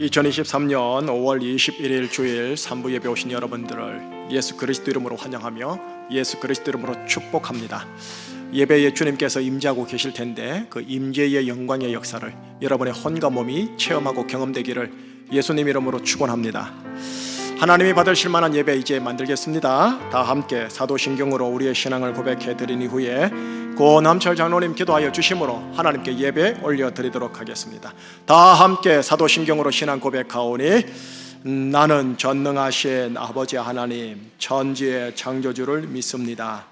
2023년 5월 21일 주일 3부 예배 오신 여러분들을 예수 그리스도 이름으로 환영하며 예수 그리스도 이름으로 축복합니다. 예배에 주님께서 임재하고 계실 텐데 그 임재의 영광의 역사를 여러분의 혼과 몸이 체험하고 경험되기를 예수님 이름으로 축원합니다. 하나님이 받으실 만한 예배 이제 만들겠습니다. 다 함께 사도신경으로 우리의 신앙을 고백해드린 이후에 고남철 장로님 기도하여 주심으로 하나님께 예배 올려드리도록 하겠습니다. 다 함께 사도신경으로 신앙 고백하오니 나는 전능하신 아버지 하나님 천지의 창조주를 믿습니다.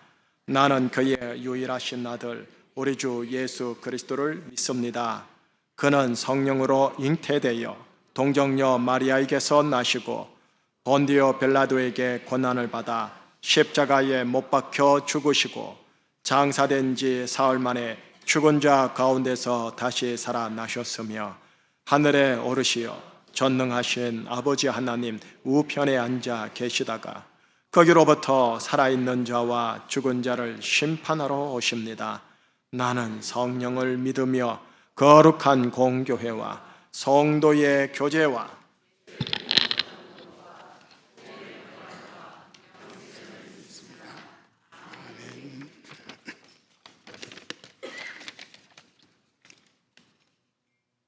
나는 그의 유일하신 아들 우리 주 예수 그리스도를 믿습니다. 그는 성령으로 잉태되어 동정녀 마리아에게서 나시고 본디오 빌라도에게 고난을 받아 십자가에 못 박혀 죽으시고 장사된 지 사흘 만에 죽은 자 가운데서 다시 살아나셨으며 하늘에 오르시어 전능하신 아버지 하나님 우편에 앉아 계시다가 거기로부터 살아있는 자와 죽은 자를 심판하러 오십니다. 나는 성령을 믿으며 거룩한 공교회와 성도의 교제와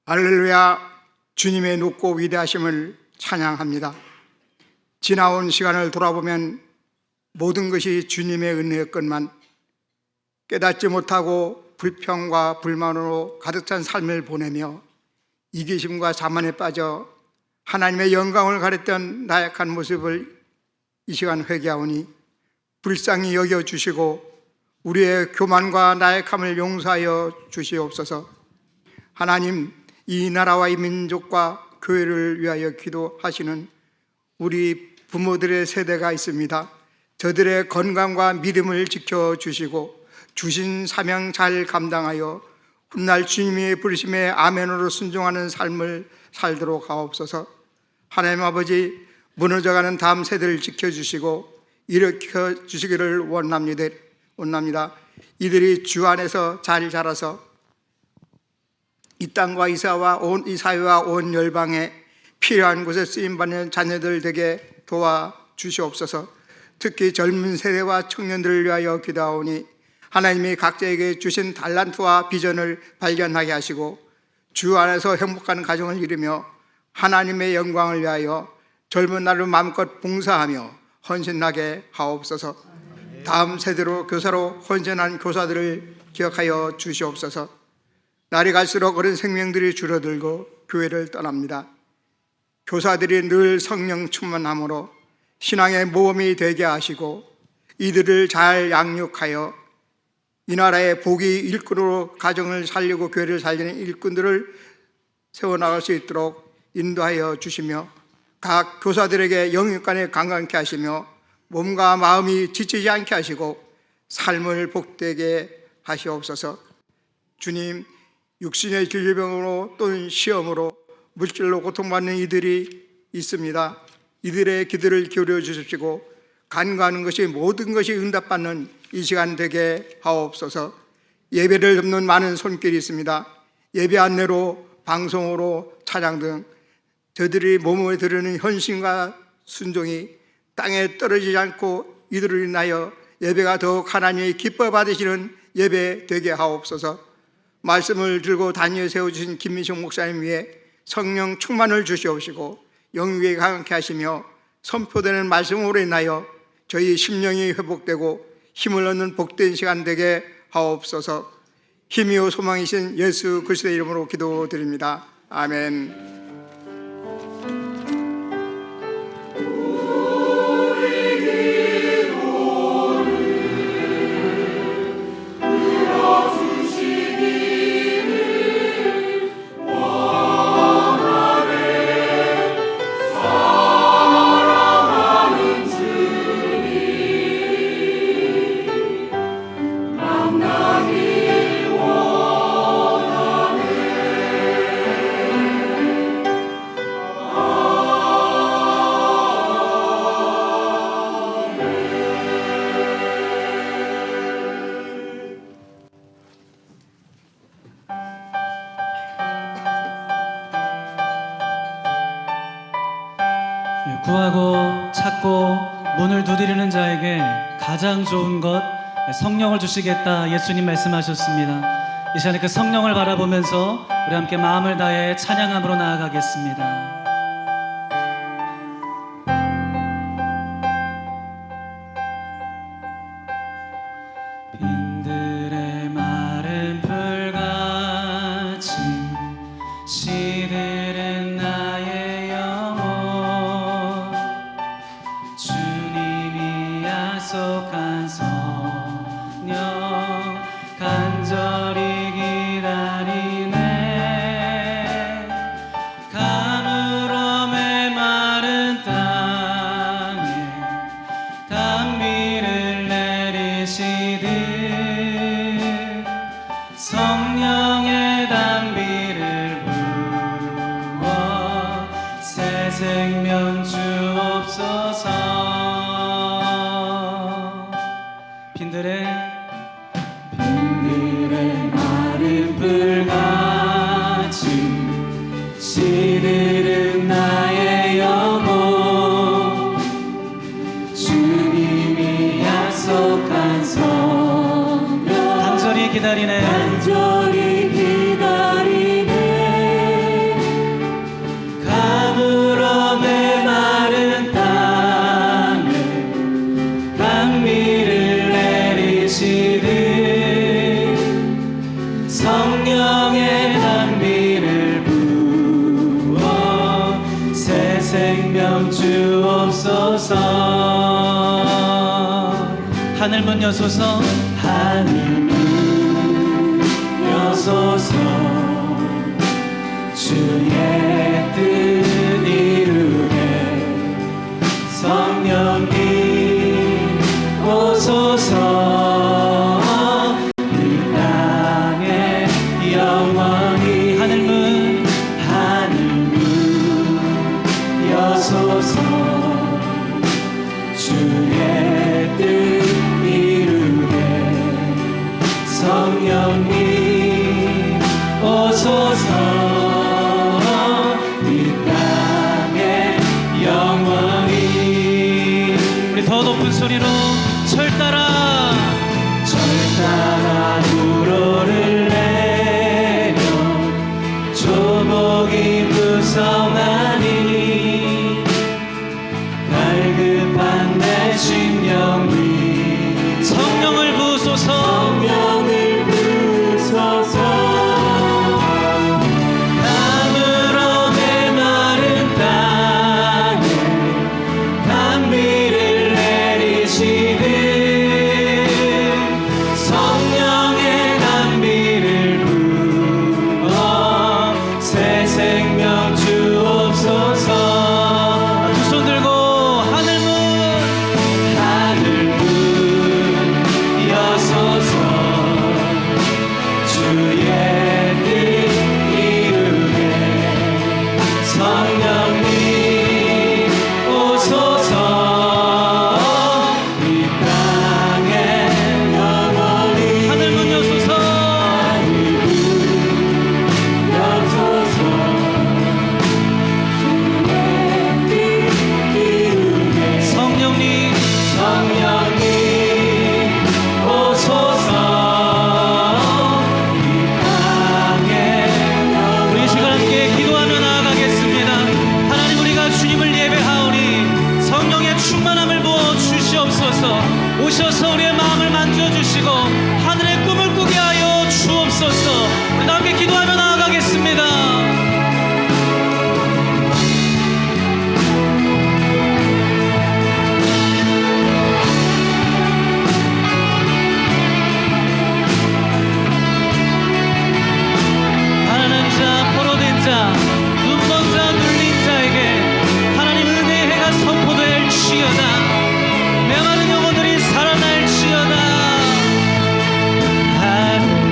할렐루야. 주님의 높고 위대하심을 찬양합니다. 지나온 시간을 돌아보면 모든 것이 주님의 은혜였건만 깨닫지 못하고 불평과 불만으로 가득 찬 삶을 보내며 이기심과 자만에 빠져 하나님의 영광을 가렸던 나약한 모습을 이 시간 회개하오니 불쌍히 여겨주시고 우리의 교만과 나약함을 용서하여 주시옵소서. 하나님, 이 나라와 이 민족과 교회를 위하여 기도하시는 우리 부모들의 세대가 있습니다. 저들의 건강과 믿음을 지켜주시고 주신 사명 잘 감당하여 훗날 주님의 부르심에 아멘으로 순종하는 삶을 살도록 하옵소서. 하나님 아버지, 무너져가는 다음 세대를 지켜주시고 일으켜 주시기를 원합니다. 이들이 주 안에서 잘 자라서 이 땅과 이 사회와 온 열방에 필요한 곳에 쓰임받는 자녀들 되게 도와주시옵소서. 특히 젊은 세대와 청년들을 위하여 기도하오니 하나님이 각자에게 주신 달란트와 비전을 발견하게 하시고 주 안에서 행복한 가정을 이루며 하나님의 영광을 위하여 젊은 날을 마음껏 봉사하며 헌신하게 하옵소서. 다음 세대로 교사로 헌신한 교사들을 기억하여 주시옵소서. 날이 갈수록 어린 생명들이 줄어들고 교회를 떠납니다. 교사들이 늘 성령 충만함으로 신앙의 모범이 되게 하시고 이들을 잘 양육하여 이 나라의 복이 일꾼으로 가정을 살리고 교회를 살리는 일꾼들을 세워나갈 수 있도록 인도하여 주시며 각 교사들에게 영육간에 강건케 하시며 몸과 마음이 지치지 않게 하시고 삶을 복되게 하시옵소서. 주님, 육신의 질병으로 또는 시험으로 물질로 고통받는 이들이 있습니다. 이들의 기도를 기울여 주십시고 간구하는 것이 모든 것이 응답받는 이 시간 되게 하옵소서. 예배를 돕는 많은 손길이 있습니다. 예배 안내로 방송으로 찬양 등 저들이 몸에 들으는 헌신과 순종이 땅에 떨어지지 않고 이들을 인하여 예배가 더욱 하나님의 기뻐 받으시는 예배 되게 하옵소서. 말씀을 들고 단위에 세워주신 김민식 목사님 위에 성령 충만을 주시옵시고 영육에 강하게 하시며 선포되는 말씀으로 인하여 저희 심령이 회복되고 힘을 얻는 복된 시간 되게 하옵소서. 힘이요 소망이신 예수 그리스도의 이름으로 기도드립니다. 아멘. 구하고 찾고 문을 두드리는 자에게 가장 좋은 것 성령을 주시겠다 예수님 말씀하셨습니다. 이 시간에 그 성령을 바라보면서 우리 함께 마음을 다해 찬양함으로 나아가겠습니다. 빈들의 마른 풀같이 시들은 나의 영혼 주님이 약속한 성령 간절히 기다리네. 가물어 메마른 땅에 단비를 내리시듯 성령의 단비를 부어 새 생명 주옵소서. 빈들의 마른 불같이 시들은 나의 영혼 주님이 약속한 성령 간절히 기다리네. 가물어 메마른 땅에 단비를 내리시듯 성령의 단비를 부어 새 생명 주옵소서. 하늘문 여소서 하늘문 여소서 주의 뜻 이루게 성령님 오소서. 이 땅에 영원히 하늘문 여소서 주의 뜻 이루게 성령님 오소서. 이 땅에 영원히 우리 더 높은 소리로 절 따라 우로를 내려 조목이 무성하니 갈급한 내 심령 위 성령을 부소서. 가물어 메마른 땅에 단비를 내리시듯 성령의 단비를 부어 새 생명 주옵소서. 두 손 들고 하늘문 여소서 주의 뜻 이루게 성령님 오소서. 이 땅에 영원히 하늘문 여소서 성령님 오소서. 이 땅에 우리 이 시간 함께 기도하며 나아가겠습니다. 하나님 우리가 주님을 예배하오니 성령의 충만함을 부어 주시옵소서. 오셔서 우리의 마음을 만져주시고 하늘의 꿈을 꾸게 하여 주옵소서. 우리 다 함께 기도하며 나아가겠습니다. 바라는 자, 포로된 자, 눈먼 자, 눌린 자에게 하나님 은혜의 해가 선포될지어다. 메마른 영혼들이 살아날지어다. 하늘문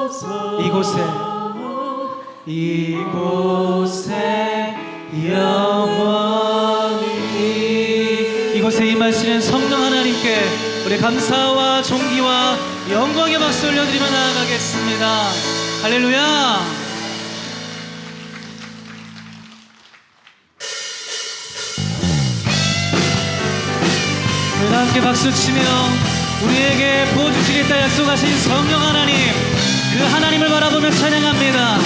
이곳에 영원히 이곳에 임하시는 성령 하나님께 우리 감사와 존귀와 영광의 박수 올려드리며 나아가겠습니다. 할렐루야. 우리 다 함께 박수치며 우리에게 부어주시겠다 약속하신 성령 하나님, 그 하나님을 바라보며 찬양합니다.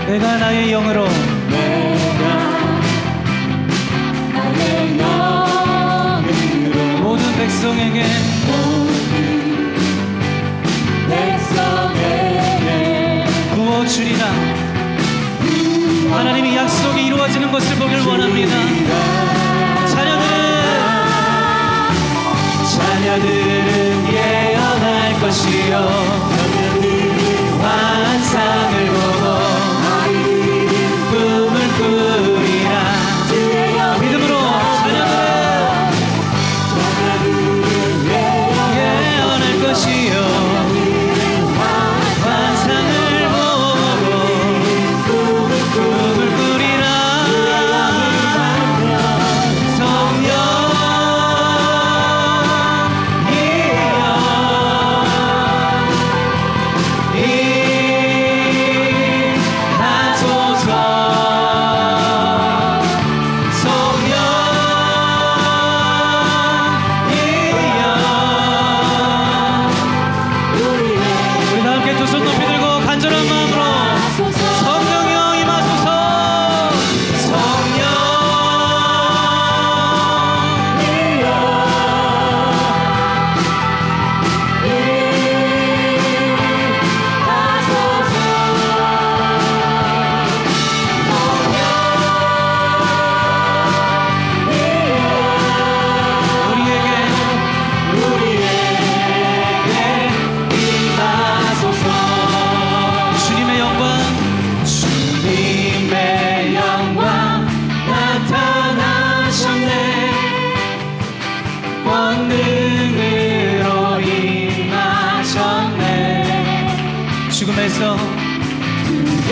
내가 나의 영으로 모든 백성에게 부어주리라. 하나님의 약속이 이루어지는 것을 보길 원합니다. 자녀들은 예언할 것이요 환상을 보고 꿈을 꾸리라. 믿음으로 자녀들은 예언할 것이요 환상을 보고 꿈을 꾸리라.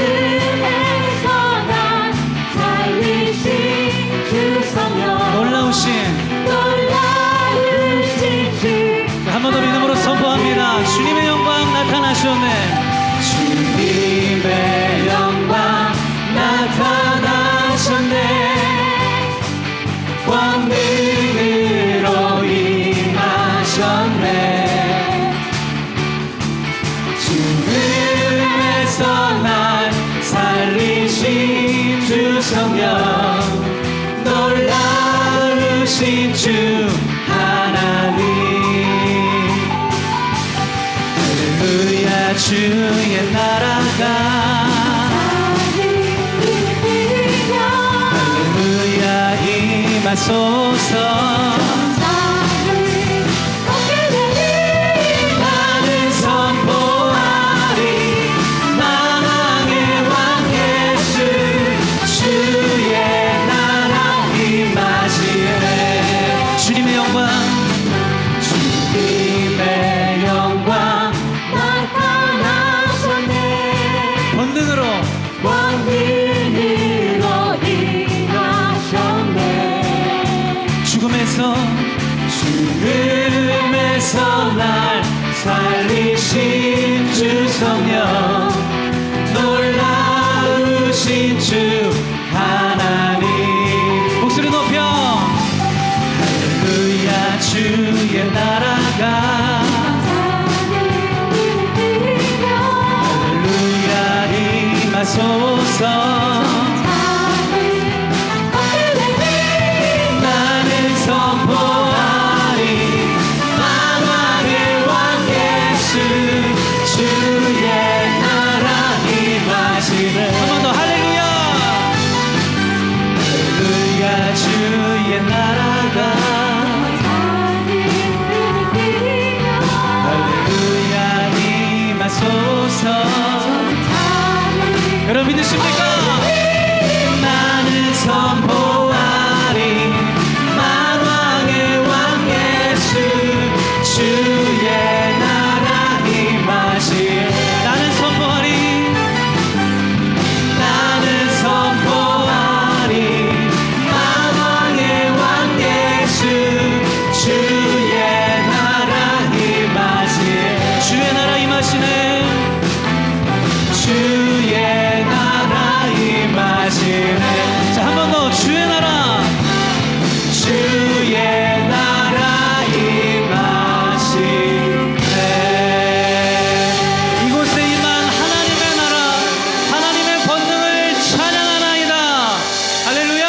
죽음에서 난 살리신 주 성령 놀라우신 주 한 번 더 믿음으로 선포합니다. 주님의 영광 나타나셨네. 주님의 영광 나타나셨네. 권능으로 임하셨네. 죽음에서 날 살리신 주 성령 놀라우신 주 하나님. 할렐루야. 주의 나라가 할렐루야 임하소서. 살리신 주 성령 놀라우신 주 하나님 목소리 높여 할렐루야 주의 나라가 할렐루야 임하소서 나는 선포하리 만왕의 왕 예수 주의 나라 임하시네 한 번 더 할렐루야 할렐루야 주의 나라가 할렐루야 임하소서 여러분 믿으십니까? 나는 선포하리 만왕의 왕 예수 주의 나라 임하시네 나는 선포하리 나는 선포하리 만왕의 왕 예수 주의 나라 임하시네 주의 나라 임하시네 주의 나라 임하시네 자 한 번 더 주의 나라 주의 나라 임하시네 이곳에 임한 하나님의 나라 하나님의 권능을 찬양하나이다 할렐루야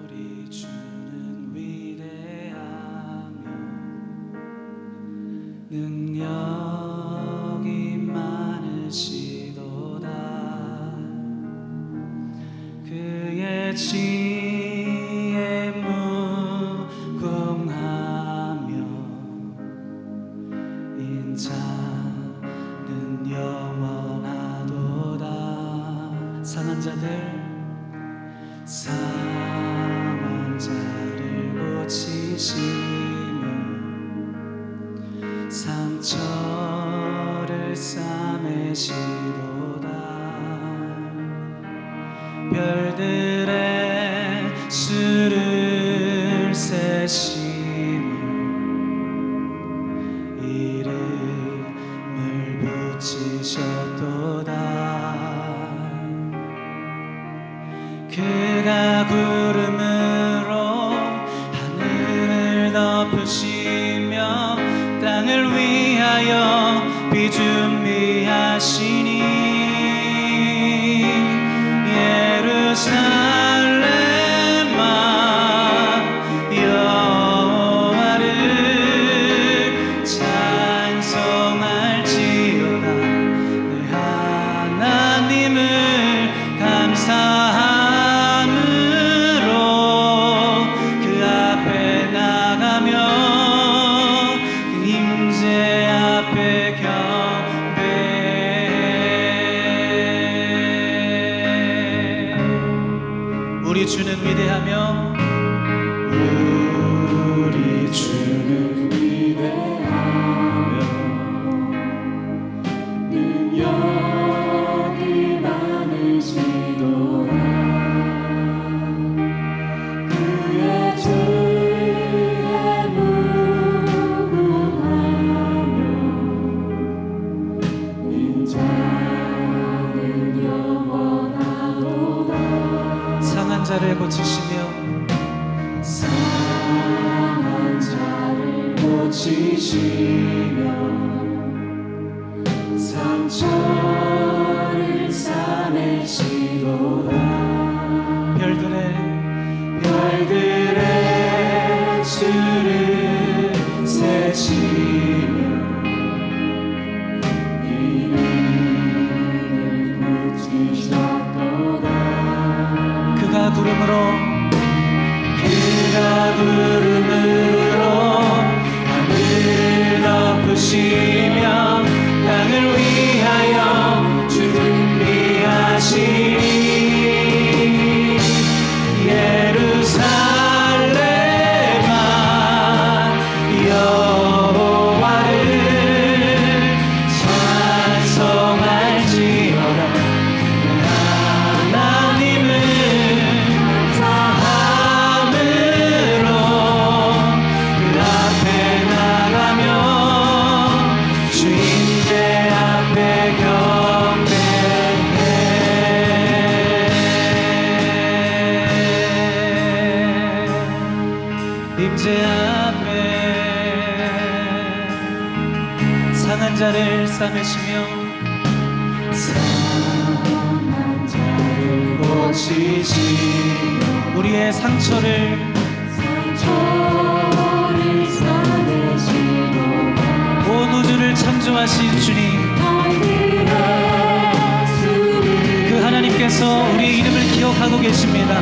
우리 주는 위대하며 능력이 많으시도다 그의 지혜 무궁하며 인자는 영원하도다 상한 자를 고치시며 상처를 싸매시도다 별들의 수를 세시며 이름을 붙이셨도다 그가 구름으로 하늘을 덮으시며 땅을 위하여 비 준비하시니 예루살렘아 여호와를 찬송할지어다 내 하나님을 감사함으로 그 앞에 나가며 그 임재 앞에 경배해 우리 주는 위대하며 우리 주는 위대하며 능력이 많으시도다 그의 지혜 무궁하며 인자는 영원하도다 상한 자를 고치시며 상한 자를 고치시며 상처를 싸매시도다 별들의 수를 세시며 이름을 붙이셨도다 그가 구름으로 구름으로 하늘을 덮으시며 땅을 위하여 준비하시니 예루살렘아 여호와를 찬송할지어다 하나님은 감사함으로 그 앞에 나가며 주임제 앞에 경배해 임재 앞에 상한 자를 싸매시며 상한 자를 고치시며 우리의 상처를 싸매시도다 온 우주를 창조하신 주님 그 하나님께서 우리의 이름을 기억하고 계십니다.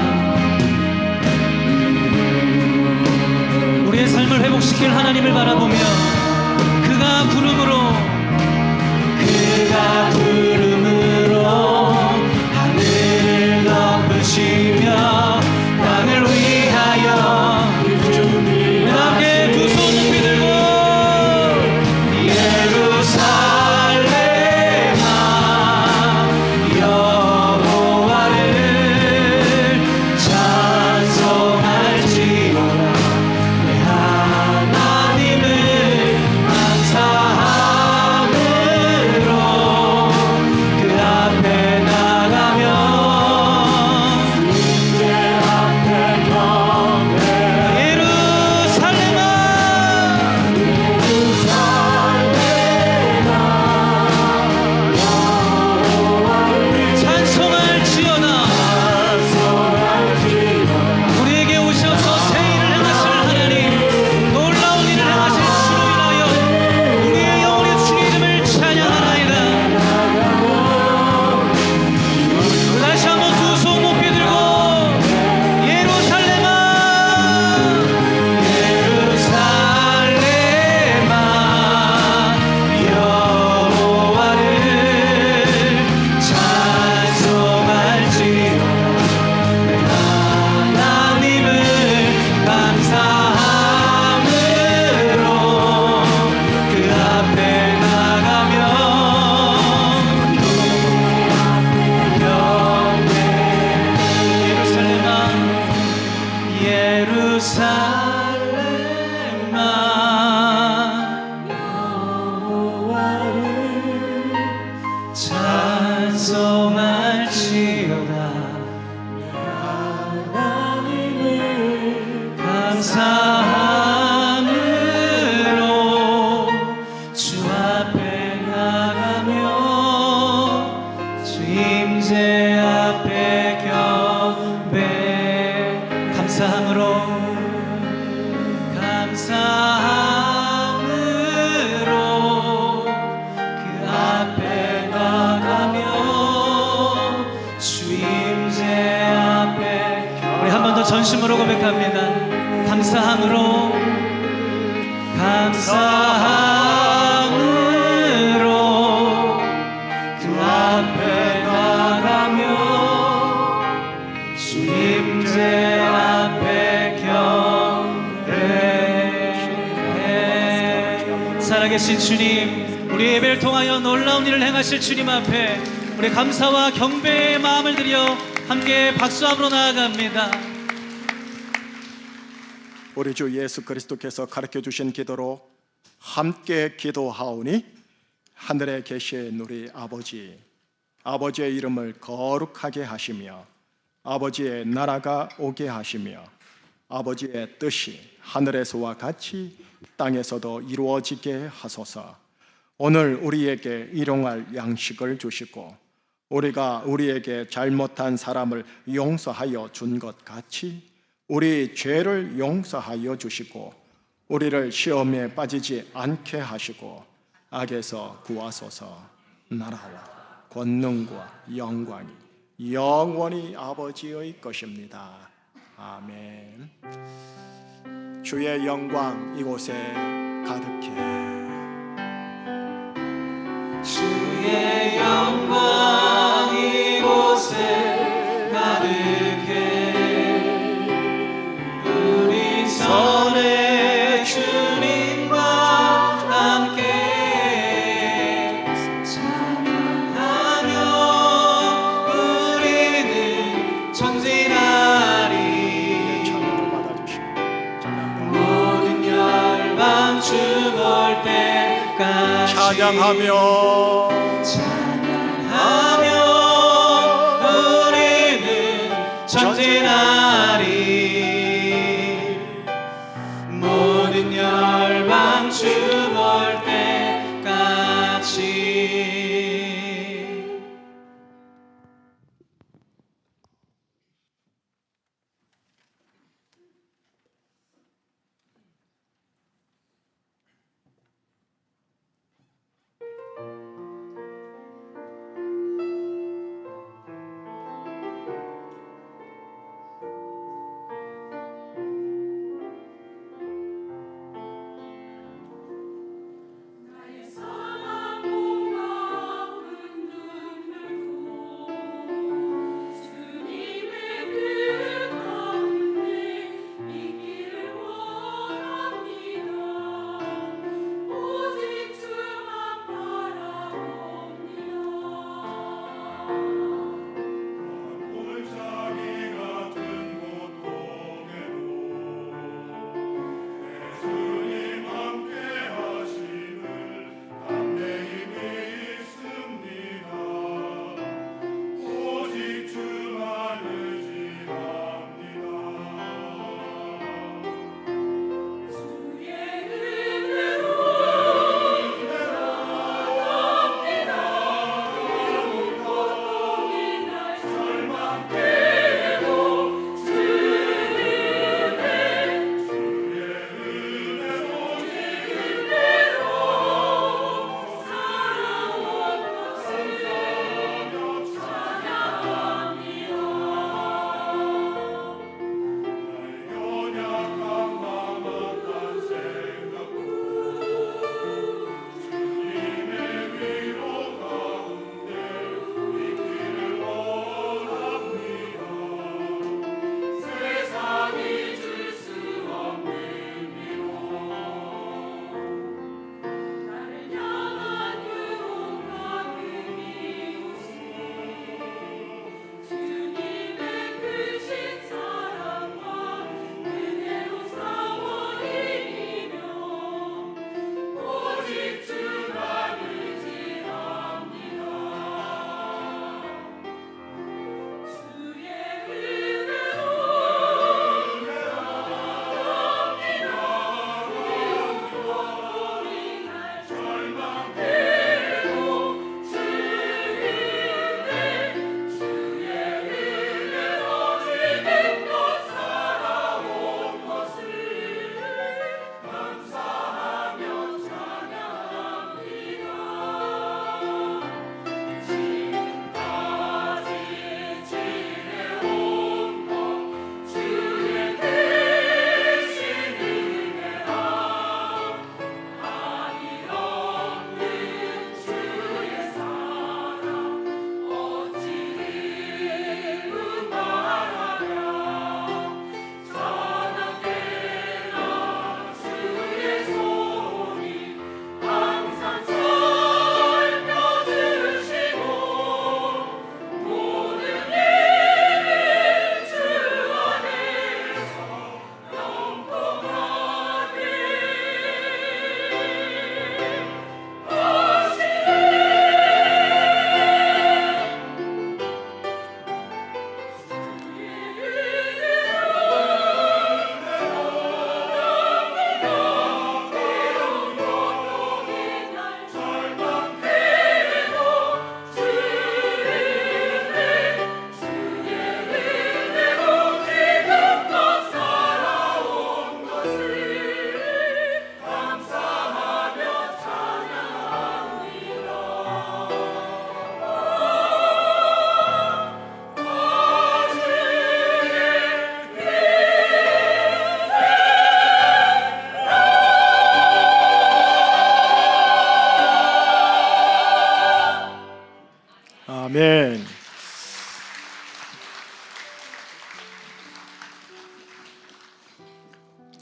우리의 삶을 회복시킬 하나님을 바라보며 그가 구름으로 하늘을 덮으시며 땅을 위하여 함께 두 손 높이 들고 예루살렘아 여호와를 찬송할지어다 하나님을 감사함으로 그 앞에 나가며 주님의 앞에 예루살렘아 찬송할지어다 우리에게 오셔서 새 일을 행하실 하나님 놀라운 일을 행하실 주로 인하여 우리의 영혼이 주의 이름을 찬양하나이다. 다시 한번 두 손 높이 들고 예루살렘아 예루살렘아 여호와를 찬송할지어다 하나님을 감사함으로 그 앞에 나가며 예루살렘아 여호와를 찬송할지어다 하나님을 감사함으로 주 앞에 나가며 주 임재 앞에 경배 감사함으로 그 앞에 나가며 주 임재 앞에 우리 한 번 더 전심으로 고백합니다. 감사함으로 그 앞에 나가며 주 임재 앞에 경배해 살아계신 주님 우리 예배를 통하여 놀라운 일을 행하실 주님 앞에 우리 감사와 경배의 마음을 드려 함께 박수함으로 나아갑니다. 우리 주 예수 그리스도께서 가르쳐 주신 기도로 함께 기도하오니 하늘에 계신 우리 아버지, 아버지의 이름을 거룩하게 하시며 아버지의 나라가 오게 하시며 아버지의 뜻이 하늘에서와 같이 땅에서도 이루어지게 하소서. 오늘 우리에게 일용할 양식을 주시고 우리가 우리에게 잘못한 사람을 용서하여 준 것 같이 우리 죄를 용서하여 주시고 우리를 시험에 빠지지 않게 하시고 악에서 구하소서. 나라와 권능과 영광이 영원히 아버지의 것입니다. 아멘. 주의 영광 이곳에 가득해. 주의 영광 이곳에 가득해. 우리 전에 주님과 함께 찬양하며 우리는 전진하리. 찬양을 받아주시고 모든 열방 주 볼 때까지 찬양하며 우리는 전진하리. 모든 열방 주 볼 때까지.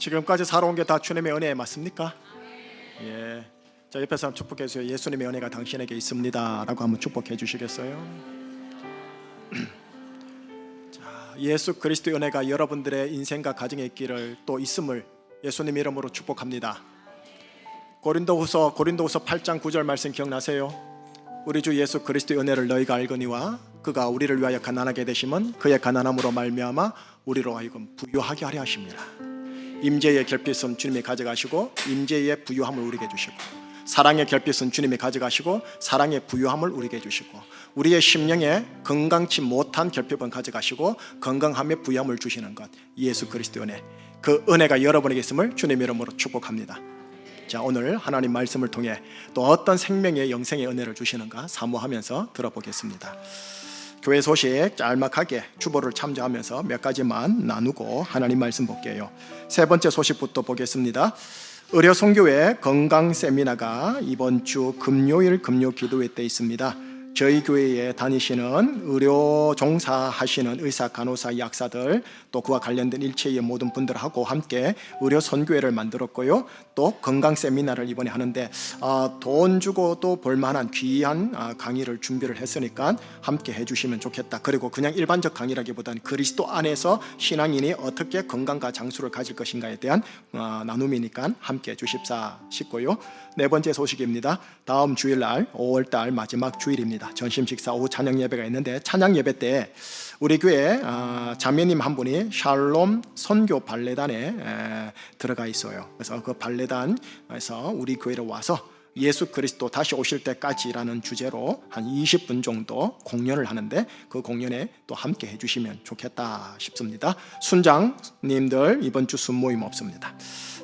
지금까지 살아온 게 다 주님의 은혜 맞습니까? 예. 자, 옆에 사람 축복해 주세요. 예수님의 은혜가 당신에게 있습니다 라고 한번 축복해 주시겠어요? 자, 예수 그리스도의 은혜가 여러분들의 인생과 가정에 있기를 또 있음을 예수님 이름으로 축복합니다. 고린도후서 8장 9절 말씀 기억나세요? 우리 주 예수 그리스도의 은혜를 너희가 알거니와 그가 우리를 위하여 가난하게 되심은 그의 가난함으로 말미암아 우리로 하여금 부유하게 하려 하십니다. 임재의 결핍은 주님이 가져가시고 임재의 부유함을 우리에게 주시고, 사랑의 결핍은 주님이 가져가시고 사랑의 부유함을 우리에게 주시고, 우리의 심령에 건강치 못한 결핍은 가져가시고 건강함의 부유함을 주시는 것, 예수 그리스도의 은혜, 그 은혜가 여러분에게 있음을 주님 이름으로 축복합니다. 자, 오늘 하나님 말씀을 통해 또 어떤 생명의 영생의 은혜를 주시는가 사모하면서 들어보겠습니다. 교회 소식 짤막하게 주보를 참조하면서 몇 가지만 나누고 하나님 말씀 볼게요. 세 번째 소식부터 보겠습니다. 의료선교회 건강 세미나가 이번 주 금요일 금요 기도회 때 있습니다. 저희 교회에 다니시는 의료 종사하시는 의사, 간호사, 약사들 또 그와 관련된 일체의 모든 분들하고 함께 의료 선교회를 만들었고요. 또 건강 세미나를 이번에 하는데 돈 주고 또 볼만한 귀한 강의를 준비를 했으니까 함께 해주시면 좋겠다. 그리고 그냥 일반적 강의라기보다는 그리스도 안에서 신앙인이 어떻게 건강과 장수를 가질 것인가에 대한 나눔이니까 함께 해주십사 싶고요. 네 번째 소식입니다. 다음 주일날 5월달 마지막 주일입니다. 전심 식사 오후 찬양 예배가 있는데, 찬양 예배 때 우리 교회 자매님 한 분이 샬롬 선교 발레단에 들어가 있어요. 그래서 그 발레단에서 우리 교회로 와서 예수 그리스도 다시 오실 때까지라는 주제로 한 20분 정도 공연을 하는데, 그 공연에 또 함께 해주시면 좋겠다 싶습니다. 순장님들 이번 주 순모임 없습니다.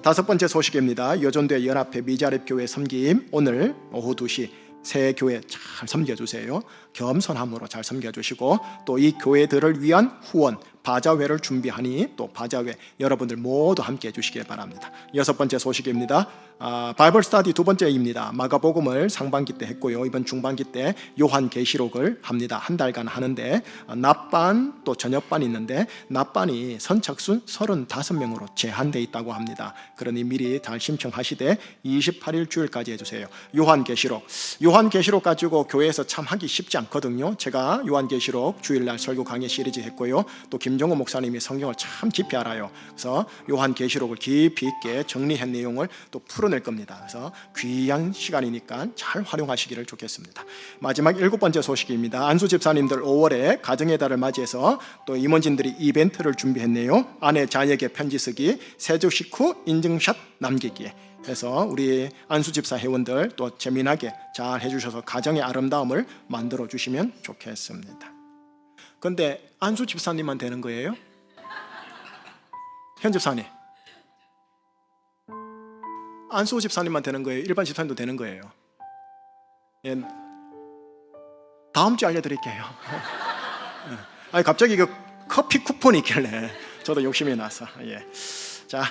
다섯 번째 소식입니다. 여전도의 연합회 미자립 교회 섬김, 오늘 오후 2시 새 교회 잘 섬겨주세요. 겸손함으로 잘 섬겨주시고, 또 이 교회들을 위한 후원 바자회를 준비하니 또 바자회 여러분들 모두 함께 해주시길 바랍니다. 여섯 번째 소식입니다. 바이블 스터디 두 번째입니다. 마가복음을 상반기 때 했고요. 이번 중반기 때 요한계시록을 합니다. 한 달간 하는데 낮반 또 저녁반이 있는데 낮반이 선착순 35명으로 제한되어 있다고 합니다. 그러니 미리 잘 신청하시되 28일 주일까지 해주세요. 요한계시록 가지고 교회에서 참 하기 쉽지 않거든요. 제가 요한계시록 주일날 설교 강의 시리즈 했고요. 또 김정호 목사님이 성경을 참 깊이 알아요. 그래서 요한계시록을 깊이 있게 정리한 내용을 또 풀어낼 겁니다. 그래서 귀한 시간이니까 잘 활용하시기를 좋겠습니다. 마지막 일곱 번째 소식입니다. 안수 집사님들 5월에 가정의 달을 맞이해서 또 임원진들이 이벤트를 준비했네요. 아내 자녀에게 편지 쓰기, 세조 식후 인증샷 남기기. 그래서 우리 안수 집사 회원들 또 재미나게 잘 해주셔서 가정의 아름다움을 만들어 주시면 좋겠습니다. 근데 안수 집사님만 되는 거예요? 현 집사님, 안수 집사님만 되는 거예요? 일반 집사님도 되는 거예요? 예, 다음 주에 알려드릴게요. 아니 갑자기 그 커피 쿠폰이 있길래 저도 욕심이 나서. 예. 자,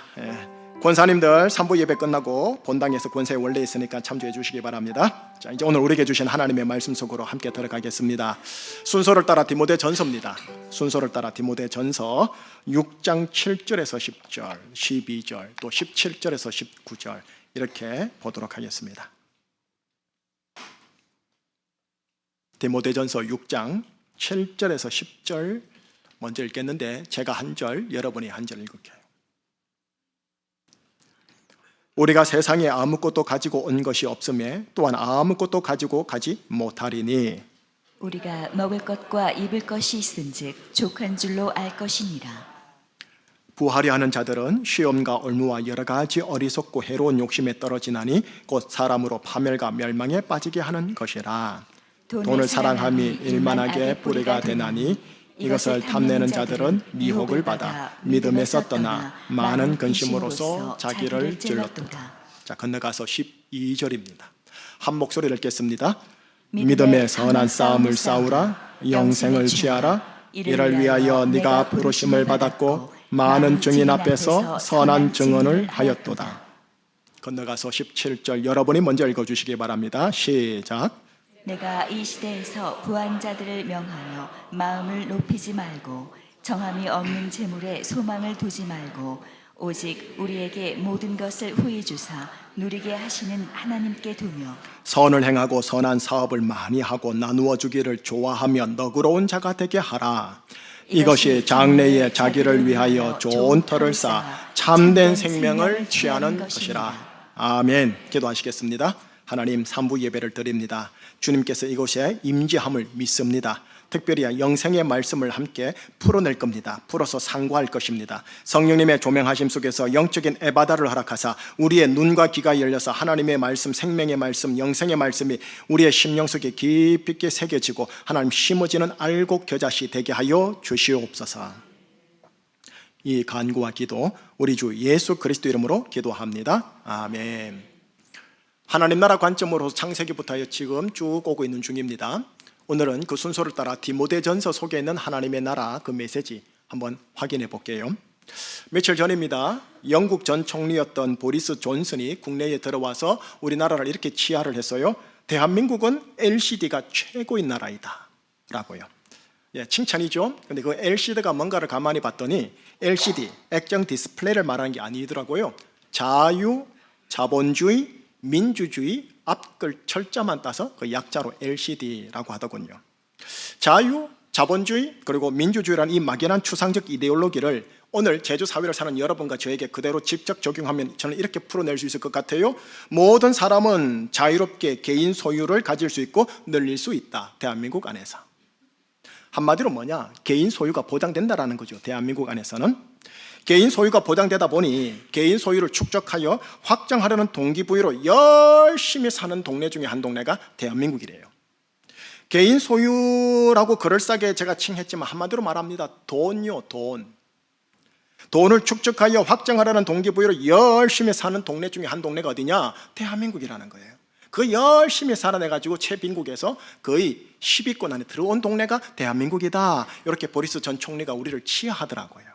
권사님들 3부 예배 끝나고 본당에서 권사에 원래 있으니까 참조해 주시기 바랍니다. 자, 이제 오늘 우리에게 주신 하나님의 말씀 속으로 함께 들어가겠습니다. 순서를 따라 디모데전서입니다. 순서를 따라 디모데전서 6장 7절에서 10절, 12절, 또 17절에서 19절 이렇게 보도록 하겠습니다. 디모데전서 6장 7절에서 10절 먼저 읽겠는데 제가 한 절, 여러분이 한 절 읽을게요. 우리가 세상에 아무것도 가지고 온 것이 없음에 또한 아무것도 가지고 가지 못하리니 우리가 먹을 것과 입을 것이 있은즉 족한 줄로 알 것이니라. 부하려 하는 자들은 시험과 얼무와 여러 가지 어리석고 해로운 욕심에 떨어지나니 곧 사람으로 파멸과 멸망에 빠지게 하는 것이라. 돈을 사랑함이 일만하게 뿌리가 되나니 이것을 탐내는 자들은 미혹을 받아 믿음에서 떠나 많은 근심으로서 자기를 찔렀도다. 자, 건너가서 12절입니다. 한 목소리를 읽겠습니다. 믿음의 선한 싸움을 싸우라. 영생을 취하라. 이를 위하여 네가 부르심을 받았고 많은 증인 앞에서 선한 증언을 하였도다. 건너가서 17절 여러분이 먼저 읽어주시기 바랍니다. 시작. 내가 이 시대에서 부한 자들을 명하여 마음을 높이지 말고 정함이 없는 재물에 소망을 두지 말고 오직 우리에게 모든 것을 후히 주사 누리게 하시는 하나님께 두며 선을 행하고 선한 사업을 많이 하고 나누어 주기를 좋아하며 너그러운 자가 되게 하라. 이것이 장래에 자기를 위하여 좋은 터를 쌓아 참된 생명을 취하는 것이라. 아멘. 기도하시겠습니다. 하나님, 3부 예배를 드립니다. 주님께서 이곳에 임재함을 믿습니다. 특별히 영생의 말씀을 함께 풀어낼 겁니다. 풀어서 상고할 것입니다. 성령님의 조명하심 속에서 영적인 에바다를 허락하사 우리의 눈과 귀가 열려서 하나님의 말씀, 생명의 말씀, 영생의 말씀이 우리의 심령 속에 깊이 있게 새겨지고 하나님 심어지는 알곡 겨자씨 되게 하여 주시옵소서. 이 간구와 기도 우리 주 예수 그리스도 이름으로 기도합니다. 아멘. 하나님 나라 관점으로 창세기부터 지금 쭉 오고 있는 중입니다. 오늘은 그 순서를 따라 디모데전서 속에 있는 하나님의 나라 그 메시지 한번 확인해 볼게요. 며칠 전입니다. 영국 전 총리였던 보리스 존슨이 국내에 들어와서 우리나라를 이렇게 치하를 했어요. 대한민국은 LCD가 최고인 나라이다 라고요. 예, 칭찬이죠. 근데 그 LCD가 뭔가를 가만히 봤더니 LCD, 액정 디스플레이를 말하는 게 아니더라고요. 자유, 자본주의, 민주주의 앞글 철자만 따서 그 약자로 LCD라고 하더군요. 자유, 자본주의 그리고 민주주의라는 이 막연한 추상적 이데올로기를 오늘 제주 사회를 사는 여러분과 저에게 그대로 직접 적용하면 저는 이렇게 풀어낼 수 있을 것 같아요. 모든 사람은 자유롭게 개인 소유를 가질 수 있고 늘릴 수 있다. 대한민국 안에서. 한마디로 뭐냐? 개인 소유가 보장된다라는 거죠. 대한민국 안에서는. 개인 소유가 보장되다 보니 개인 소유를 축적하여 확장하려는 동기부여로 열심히 사는 동네 중에 한 동네가 대한민국이래요. 개인 소유라고 그럴싸하게 제가 칭했지만 한마디로 말합니다. 돈요, 돈. 돈을 축적하여 확장하려는 동기부여로 열심히 사는 동네 중에 한 동네가 어디냐? 대한민국이라는 거예요. 그 열심히 살아내가지고 최빈국에서 거의 10위권 안에 들어온 동네가 대한민국이다. 이렇게 보리스 전 총리가 우리를 치하하더라고요.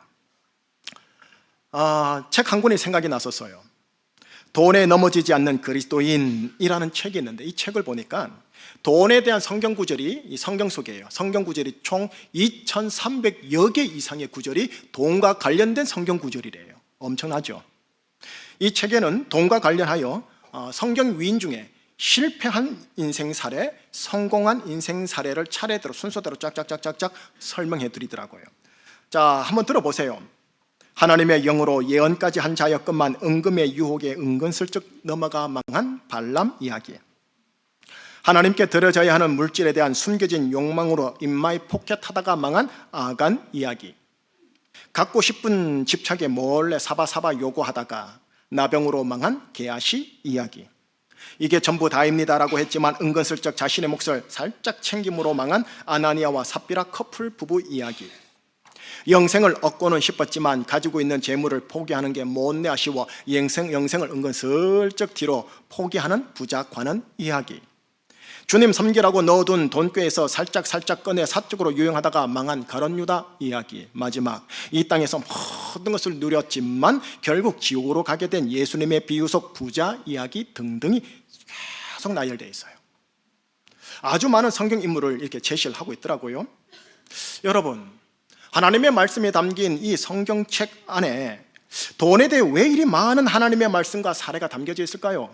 책 한 권이 생각이 났었어요. 돈에 넘어지지 않는 그리스도인이라는 책이 있는데 이 책을 보니까 돈에 대한 성경 구절이 이 성경 속이에요. 성경 구절이 총 2,300여 개 이상의 구절이 돈과 관련된 성경 구절이래요. 엄청나죠? 이 책에는 돈과 관련하여 성경 위인 중에 실패한 인생 사례, 성공한 인생 사례를 차례대로 순서대로 쫙쫙쫙쫙 설명해 드리더라고요. 자, 한번 들어보세요. 하나님의 영으로 예언까지 한 자였건만 은금의 유혹에 은근슬쩍 넘어가 망한 발람 이야기. 하나님께 드려져야 하는 물질에 대한 숨겨진 욕망으로 입마에 포켓하다가 망한 아간 이야기. 갖고 싶은 집착에 몰래 사바사바 요구하다가 나병으로 망한 게하시 이야기. 이게 전부 다입니다라고 했지만 은근슬쩍 자신의 몫을 살짝 챙김으로 망한 아나니아와 삽비라 커플 부부 이야기. 영생을 얻고는 싶었지만 가지고 있는 재물을 포기하는 게 못내 아쉬워 영생을 은근슬쩍 뒤로 포기하는 부자 관원 이야기. 주님 섬기라고 넣어둔 돈꾀에서 살짝 꺼내 사적으로 유용하다가 망한 가룟 유다 이야기. 마지막 이 땅에서 모든 것을 누렸지만 결국 지옥으로 가게 된 예수님의 비유 속 부자 이야기 등등이 계속 나열되어 있어요. 아주 많은 성경 인물을 이렇게 제시를 하고 있더라고요. 여러분, 하나님의 말씀이 담긴 이 성경책 안에 돈에 대해 왜 이리 많은 하나님의 말씀과 사례가 담겨져 있을까요?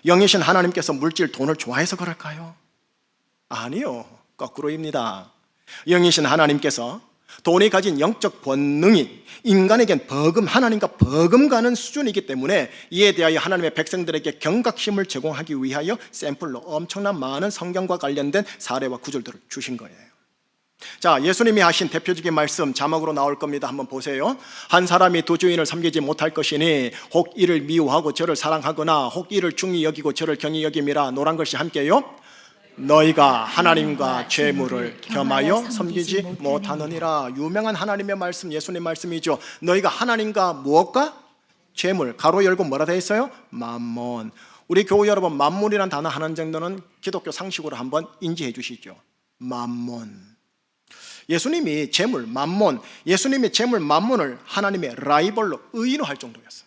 영이신 하나님께서 물질, 돈을 좋아해서 그럴까요? 아니요, 거꾸로입니다. 영이신 하나님께서 돈이 가진 영적 본능이 인간에겐 하나님과 버금가는 수준이기 때문에 이에 대하여 하나님의 백성들에게 경각심을 제공하기 위하여 샘플로 엄청난 많은 성경과 관련된 사례와 구절들을 주신 거예요. 자, 예수님이 하신 대표적인 말씀 자막으로 나올 겁니다. 한번 보세요. 한 사람이 두 주인을 섬기지 못할 것이니 혹 이를 미워하고 저를 사랑하거나 혹 이를 중히 여기고 저를 경히 여김이라. 노란 글씨 함께요. 너희가 하나님과 재물을 겸하여 섬기지 못하느니라. 유명한 하나님의 말씀, 예수님 말씀이죠. 너희가 하나님과 무엇과? 재물, 가로 열고 뭐라 되어 있어요? 만몬. 우리 교우 여러분, 만몬이라는 단어 하나 정도는 기독교 상식으로 한번 인지해 주시죠. 만몬. 예수님이 재물, 만몬, 예수님이 재물, 만몬을 하나님의 라이벌로 의인화할 정도였어요.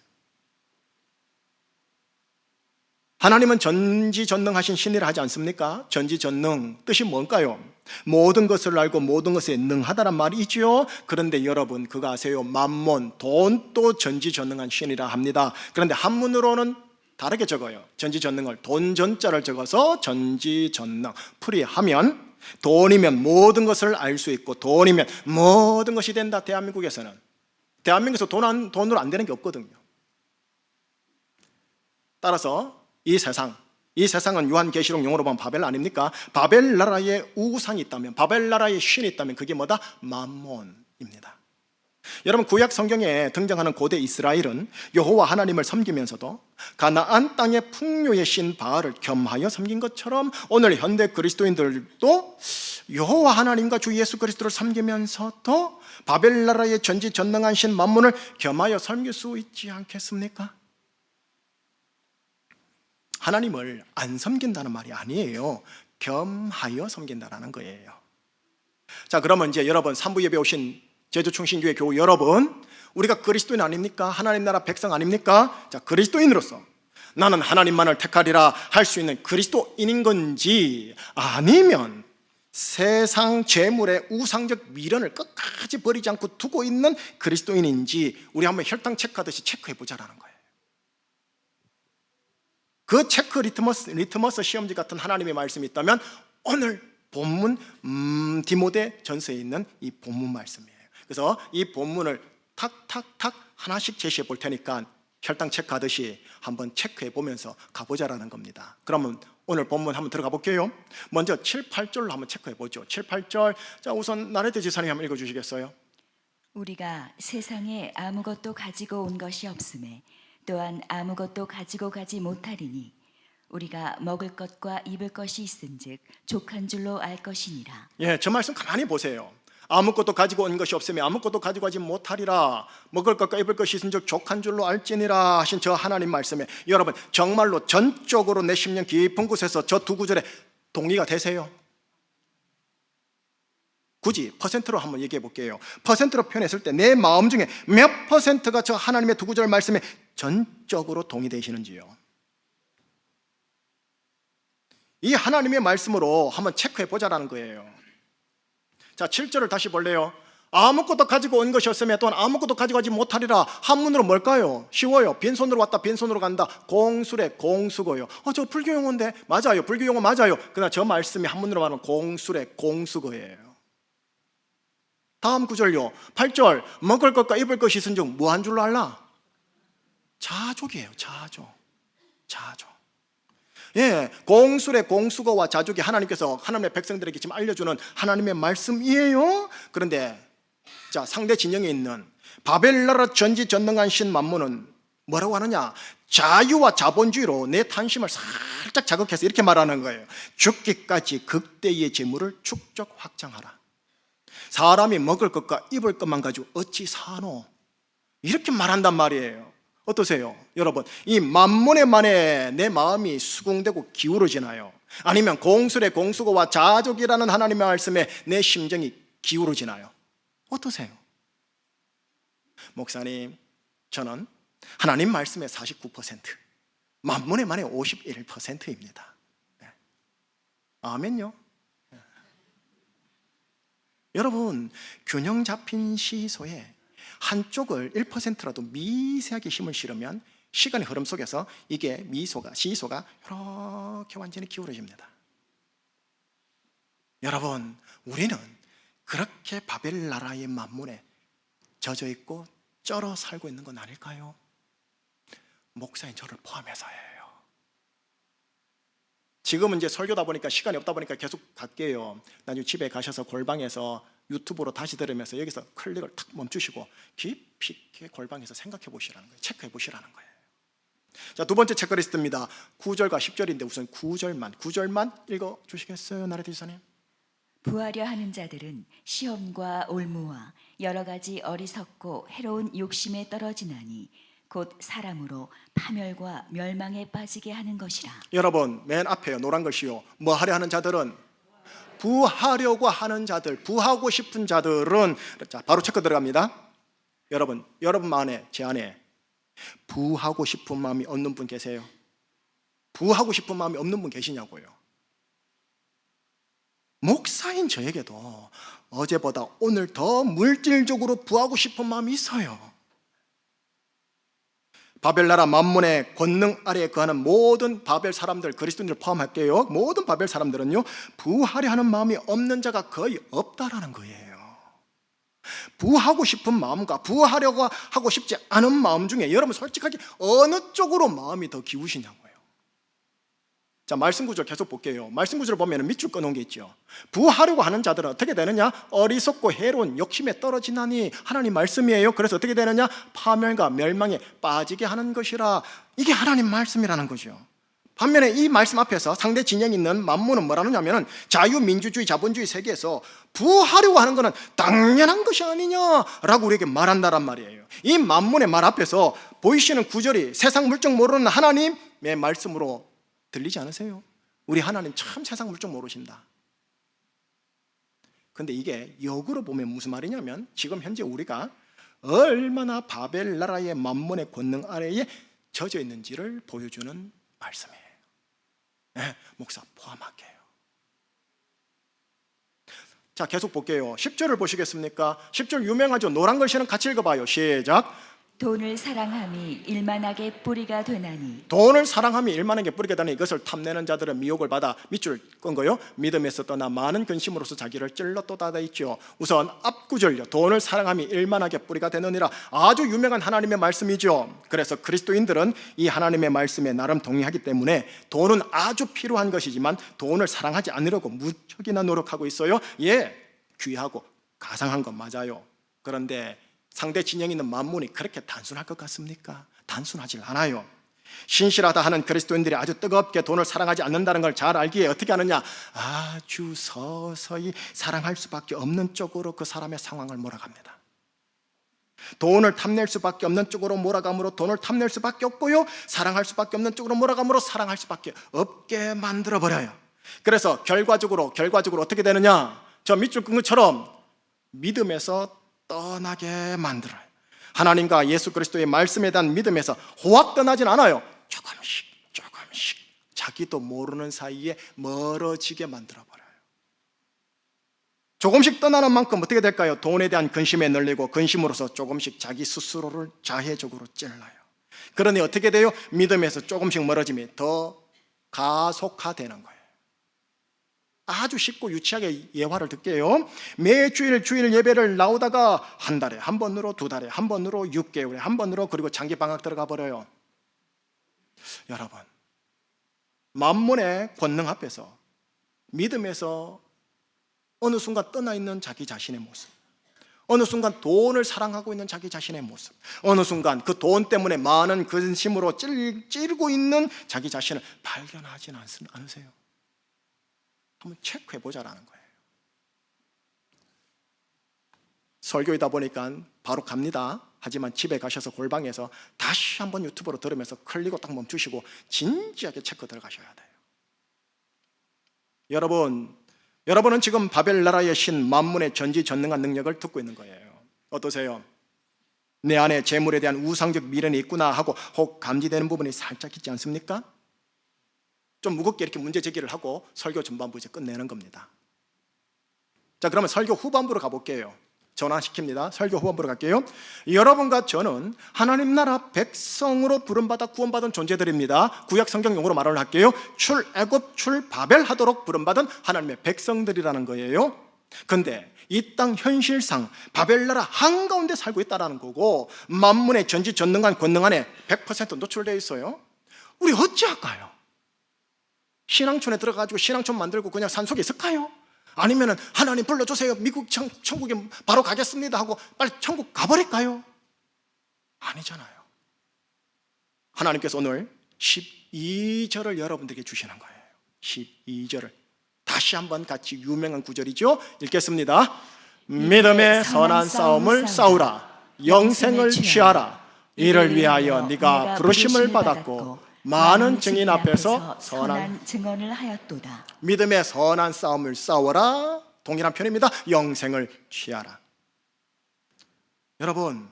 하나님은 전지전능하신 신이라 하지 않습니까? 전지전능 뜻이 뭘까요? 모든 것을 알고 모든 것에 능하다란 말이죠. 그런데 여러분 그거 아세요? 만몬, 돈도 전지전능한 신이라 합니다. 그런데 한문으로는 다르게 적어요. 전지전능을 돈전자를 적어서 전지전능. 풀이하면 돈이면 모든 것을 알 수 있고 돈이면 모든 것이 된다. 대한민국에서는 대한민국에서 돈으로 안 되는 게 없거든요. 따라서 이 세상은 요한계시록 용어로 보면 바벨 아닙니까? 바벨 나라에 우상이 있다면, 바벨 나라에 신이 있다면 그게 뭐다? 만몬입니다. 여러분 구약 성경에 등장하는 고대 이스라엘은 여호와 하나님을 섬기면서도 가나안 땅의 풍요의 신 바알을 겸하여 섬긴 것처럼 오늘 현대 그리스도인들도 여호와 하나님과 주 예수 그리스도를 섬기면서도 바벨 나라의 전지전능한 신 만몬을 겸하여 섬길 수 있지 않겠습니까? 하나님을 안 섬긴다는 말이 아니에요. 겸하여 섬긴다라는 거예요. 자, 그러면 이제 여러분 3부 예배 오신 제주충신교회 교우 여러분, 우리가 그리스도인 아닙니까? 하나님 나라 백성 아닙니까? 자, 그리스도인으로서 나는 하나님만을 택하리라 할 수 있는 그리스도인인 건지, 아니면 세상 재물의 우상적 미련을 끝까지 버리지 않고 두고 있는 그리스도인인지 우리 한번 혈당 체크하듯이 체크해 보자라는 거예요. 그 체크 리트머스 시험지 같은 하나님의 말씀이 있다면 오늘 본문 디모데 전서에 있는 이 본문 말씀이에요. 그래서 이 본문을 탁탁탁 하나씩 제시해 볼 테니까 혈당 체크하듯이 한번 체크해 보면서 가보자라는 겁니다. 그러면 오늘 본문 한번 들어가 볼게요. 먼저 7, 8절로 한번 체크해 보죠. 7, 8절. 자, 우선 나레드 지사님 한번 읽어 주시겠어요? 우리가 세상에 아무것도 가지고 온 것이 없음에 또한 아무것도 가지고 가지 못하리니 우리가 먹을 것과 입을 것이 있은즉 족한 줄로 알 것이니라. 예, 저 말씀 가만히 보세요. 아무것도 가지고 온 것이 없으면 아무것도 가지고 가지 못하리라. 먹을 것과 입을 것이 있은즉 족한 줄로 알지니라 하신 저 하나님 말씀에 여러분 정말로 전적으로 내 심령 깊은 곳에서 저 두 구절에 동의가 되세요? 굳이 퍼센트로 한번 얘기해 볼게요. 퍼센트로 표현했을 때 내 마음 중에 몇 퍼센트가 저 하나님의 두 구절 말씀에 전적으로 동의되시는지요? 이 하나님의 말씀으로 한번 체크해 보자라는 거예요. 자, 7절을 다시 볼래요? 아무것도 가지고 온 것이 없으면 또한 아무것도 가지고 가지 못하리라. 한문으로 뭘까요? 쉬워요. 빈손으로 왔다 빈손으로 간다. 공수래 공수거요. 저 불교 용어인데. 맞아요. 불교 용어 맞아요. 그러나 저 말씀이 한문으로 말하면 공수래 공수거예요. 다음 구절요. 8절. 먹을 것과 입을 것이 있은즉 뭐 한 줄로 알라? 자족이에요. 자족. 예, 공술의 공수거와 자족이 하나님께서 하나님의 백성들에게 지금 알려주는 하나님의 말씀이에요. 그런데 자, 상대 진영에 있는 바벨나라 전지전능한 신 만몬은 뭐라고 하느냐? 자유와 자본주의로 내 탐심을 살짝 자극해서 이렇게 말하는 거예요. 죽기까지 극대의 재물을 축적 확장하라. 사람이 먹을 것과 입을 것만 가지고 어찌 사노? 이렇게 말한단 말이에요. 어떠세요? 여러분, 이 만몬의 만에 내 마음이 수긍되고 기울어지나요? 아니면 공술의 공수거와 자족이라는 하나님의 말씀에 내 심정이 기울어지나요? 어떠세요? 목사님, 저는 하나님 말씀의 49%, 만몬의 만의 51%입니다. 네. 아멘요? 네. 여러분, 균형 잡힌 시소에 한쪽을 1%라도 미세하게 힘을 실으면 시간의 흐름 속에서 이게 시소가 이렇게 완전히 기울어집니다. 여러분, 우리는 그렇게 바벨 나라의 만몬에 젖어 있고 쩔어 살고 있는 건 아닐까요? 목사인 저를 포함해서예요. 지금은 이제 설교다 보니까 시간이 없다 보니까 계속 갈게요. 나중에 집에 가셔서 골방에서 유튜브로 다시 들으면서 여기서 클릭을 탁 멈추시고 깊이 있게 골방에서 생각해 보시라는 거예요. 체크해 보시라는 거예요. 자, 두 번째 체크리스트입니다. 9절과 10절인데 우선 9절만 읽어 주시겠어요, 나레드 지사님? 부하려 하는 자들은 시험과 올무와 여러 가지 어리석고 해로운 욕심에 떨어지나니 곧 사람으로 파멸과 멸망에 빠지게 하는 것이라. 여러분, 맨 앞에요. 노란 글씨요. 뭐 하려 하는 자들은? 부하려고 하는 자들, 부하고 싶은 자들은. 자, 바로 체크 들어갑니다. 여러분 마음에, 제 안에 부하고 싶은 마음이 없는 분 계세요? 부하고 싶은 마음이 없는 분 계시냐고요. 목사인 저에게도 어제보다 오늘 더 물질적으로 부하고 싶은 마음이 있어요. 바벨나라 만문의 권능 아래에 거하는 모든 바벨 사람들, 그리스도인들 포함할게요. 모든 바벨 사람들은요, 부하려 하는 마음이 없는 자가 거의 없다라는 거예요. 부하고 싶은 마음과 부하려고 하고 싶지 않은 마음 중에 여러분 솔직하게 어느 쪽으로 마음이 더 기우시냐고요. 자, 말씀 구절 계속 볼게요. 말씀 구절을 보면 밑줄 꺼놓은 게 있죠. 부하려고 하는 자들은 어떻게 되느냐? 어리석고 해로운 욕심에 떨어지나니, 하나님 말씀이에요. 그래서 어떻게 되느냐? 파멸과 멸망에 빠지게 하는 것이라. 이게 하나님 말씀이라는 거죠. 반면에 이 말씀 앞에서 상대 진영이 있는 만문은 뭐라느냐면 자유민주주의 자본주의 세계에서 부하려고 하는 것은 당연한 것이 아니냐라고 우리에게 말한다란 말이에요. 이 만문의 말 앞에서 보이시는 구절이 세상 물정 모르는 하나님의 말씀으로 들리지 않으세요? 우리 하나님 참 세상 물정 모르신다. 근데 이게 역으로 보면 무슨 말이냐면 지금 현재 우리가 얼마나 바벨 나라의 만문의 권능 아래에 젖어 있는지를 보여주는 말씀이에요. 네, 목사 포함할게요. 자, 계속 볼게요. 10절을 보시겠습니까? 10절 유명하죠. 노란 글씨는 같이 읽어봐요. 시작. 돈을 사랑함이 일만하게 뿌리가 되나니. 돈을 사랑함이 일만하게 뿌리게 되니 이것을 탐내는 자들은 미혹을 받아 밑줄 끈 거요. 믿음에서 떠나 많은 근심으로서 자기를 찔렀도다 돼 있죠. 우선 앞구절요. 돈을 사랑함이 일만하게 뿌리가 되느니라. 아주 유명한 하나님의 말씀이죠. 그래서 그리스도인들은 이 하나님의 말씀에 나름 동의하기 때문에 돈은 아주 필요한 것이지만 돈을 사랑하지 않으려고 무척이나 노력하고 있어요. 예, 귀하고 가상한 건 맞아요. 그런데 상대 진영에 있는 만문이 그렇게 단순할 것 같습니까? 단순하지 않아요. 신실하다 하는 그리스도인들이 아주 뜨겁게 돈을 사랑하지 않는다는 걸 잘 알기에 어떻게 하느냐? 아주 서서히 사랑할 수밖에 없는 쪽으로 그 사람의 상황을 몰아갑니다. 돈을 탐낼 수밖에 없는 쪽으로 몰아감으로 돈을 탐낼 수밖에 없고요, 사랑할 수밖에 없는 쪽으로 몰아감으로 사랑할 수밖에 없게 만들어버려요. 그래서 결과적으로 어떻게 되느냐? 저 밑줄 끈 것처럼 믿음에서 떠나게 만들어요. 하나님과 예수 그리스도의 말씀에 대한 믿음에서 호학 떠나진 않아요. 조금씩 자기도 모르는 사이에 멀어지게 만들어버려요. 조금씩 떠나는 만큼 어떻게 될까요? 돈에 대한 근심에 눌리고 근심으로서 조금씩 자기 스스로를 자해적으로 찔러요. 그러니 어떻게 돼요? 믿음에서 조금씩 멀어짐이 더 가속화되는 거예요. 아주 쉽고 유치하게 예화를 들게요. 매 주일 예배를 나오다가 한 달에 한 번으로, 두 달에 한 번으로, 6개월에 한 번으로, 그리고 장기 방학 들어가 버려요. 여러분, 만문의 권능 앞에서 믿음에서 어느 순간 떠나 있는 자기 자신의 모습, 어느 순간 돈을 사랑하고 있는 자기 자신의 모습, 어느 순간 그 돈 때문에 많은 근심으로 찌르고 있는 자기 자신을 발견하지 않으세요? 한번 체크해보자라는 거예요. 설교이다 보니까 바로 갑니다. 하지만 집에 가셔서 골방에서 다시 한번 유튜브로 들으면서 클릭고 딱 멈추시고 진지하게 체크 들어가셔야 돼요. 여러분은 지금 바벨 나라의 신 만문의 전지전능한 능력을 듣고 있는 거예요. 어떠세요? 내 안에 재물에 대한 우상적 미련이 있구나 하고 혹 감지되는 부분이 살짝 있지 않습니까? 좀 무겁게 이렇게 문제 제기를 하고 설교 전반부 이제 끝내는 겁니다. 자, 그러면 설교 후반부로 가볼게요. 전환시킵니다. 설교 후반부로 갈게요. 여러분과 저는 하나님 나라 백성으로 부름받아 구원받은 존재들입니다. 구약 성경 용어로 말을 할게요. 출애굽 출바벨 하도록 부름받은 하나님의 백성들이라는 거예요. 근데 이 땅 현실상 바벨 나라 한가운데 살고 있다는 거고 만문의 전지전능한 권능 안에 100% 노출되어 있어요. 우리 어찌할까요? 신앙촌에 들어가가지고 신앙촌 만들고 그냥 산속에 있을까요? 아니면 하나님 불러주세요, 미국 천국에 바로 가겠습니다 하고 빨리 천국 가버릴까요? 아니잖아요. 하나님께서 오늘 12절을 여러분들에게 주시는 거예요. 12절을 다시 한번 같이 유명한 구절이죠. 읽겠습니다. 믿음의 선한 싸움을 싸우라. 영생을 취하라. 이를 위하여 네가 부르심을 받았고 많은 증인 앞에서 선한 증언을 하였도다. 믿음의 선한 싸움을 싸워라. 동일한 편입니다. 영생을 취하라. 여러분,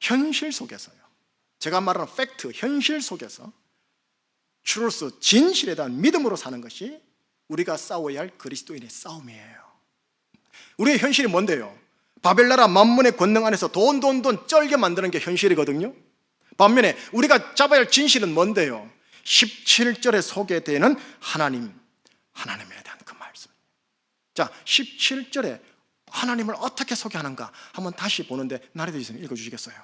현실 속에서요, 제가 말하는 팩트, 현실 속에서 truth, 진실에 대한 믿음으로 사는 것이 우리가 싸워야 할 그리스도인의 싸움이에요. 우리의 현실이 뭔데요? 바벨나라 만문의 권능 안에서 돈 쩔게 만드는 게 현실이거든요. 반면에 우리가 잡아야 할 진실은 뭔데요? 17절에 소개되는 하나님에 대한 그 말씀. 자, 17절에 하나님을 어떻게 소개하는가 한번 다시 보는데 나래도 있으면 읽어주시겠어요?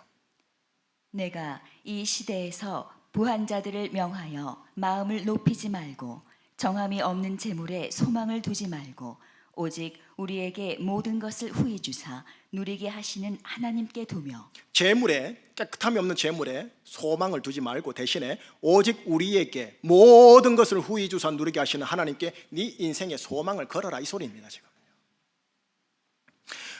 내가 이 시대에서 부한 자들을 명하여 마음을 높이지 말고 정함이 없는 재물에 소망을 두지 말고 오직 우리에게 모든 것을 후히 주사 누리게 하시는 하나님께 두며 재물에, 깨끗함이 없는 재물에 소망을 두지 말고 대신에 오직 우리에게 모든 것을 후히 주사 누리게 하시는 하나님께 네 인생의 소망을 걸어라, 이 소리입니다. 지금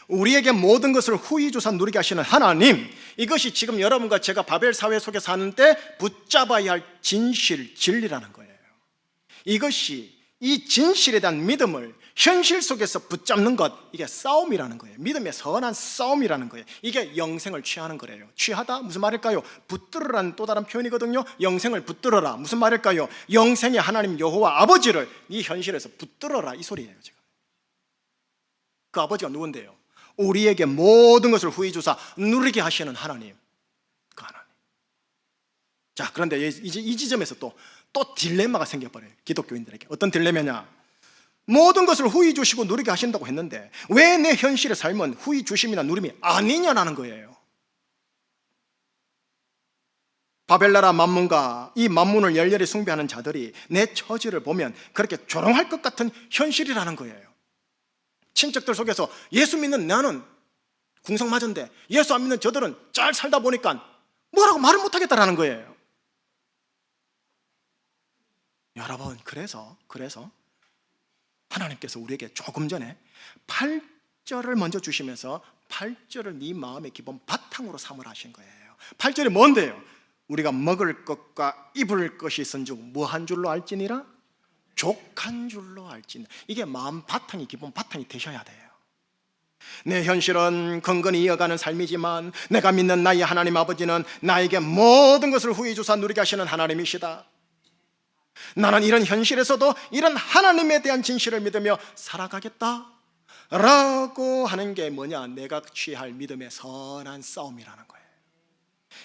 우리에게 모든 것을 후히 주사 누리게 하시는 하나님, 이것이 지금 여러분과 제가 바벨 사회 속에 사는데 붙잡아야 할 진실, 진리라는 거예요. 이것이 이 진실에 대한 믿음을 현실 속에서 붙잡는 것, 이게 싸움이라는 거예요. 믿음의 선한 싸움이라는 거예요. 이게 영생을 취하는 거래요. 취하다 무슨 말일까요? 붙들으라는 또 다른 표현이거든요. 영생을 붙들어라 무슨 말일까요? 영생의 하나님 여호와 아버지를 이 현실에서 붙들어라, 이 소리예요. 지금 그 아버지가 누군데요? 우리에게 모든 것을 후히 주사 누리게 하시는 하나님, 그 하나님. 자, 그런데 이제 이 지점에서 또 딜레마가 생겨버려요. 기독교인들에게. 어떤 딜레마냐? 모든 것을 후히 주시고 누리게 하신다고 했는데 왜 내 현실의 삶은 후히 주심이나 누림이 아니냐라는 거예요. 바벨나라 만문과 이 만문을 열렬히 숭배하는 자들이 내 처지를 보면 그렇게 조롱할 것 같은 현실이라는 거예요. 친척들 속에서 예수 믿는 나는 궁성맞은데 예수 안 믿는 저들은 잘 살다 보니까 뭐라고 말을 못하겠다라는 거예요. 여러분, 그래서 하나님께서 우리에게 조금 전에 8절을 먼저 주시면서 8절을 네 마음의 기본 바탕으로 삼으라 하신 거예요. 8절이 뭔데요? 우리가 먹을 것과 입을 것이 있은즉 뭐한 줄로 알지니라? 족한 줄로 알지니라. 이게 마음 바탕이, 기본 바탕이 되셔야 돼요. 내 현실은 건건히 이어가는 삶이지만 내가 믿는 나의 하나님 아버지는 나에게 모든 것을 후히 주사 누리게 하시는 하나님이시다. 나는 이런 현실에서도 이런 하나님에 대한 진실을 믿으며 살아가겠다 라고 하는 게 뭐냐? 내가 취할 믿음의 선한 싸움이라는 거예요.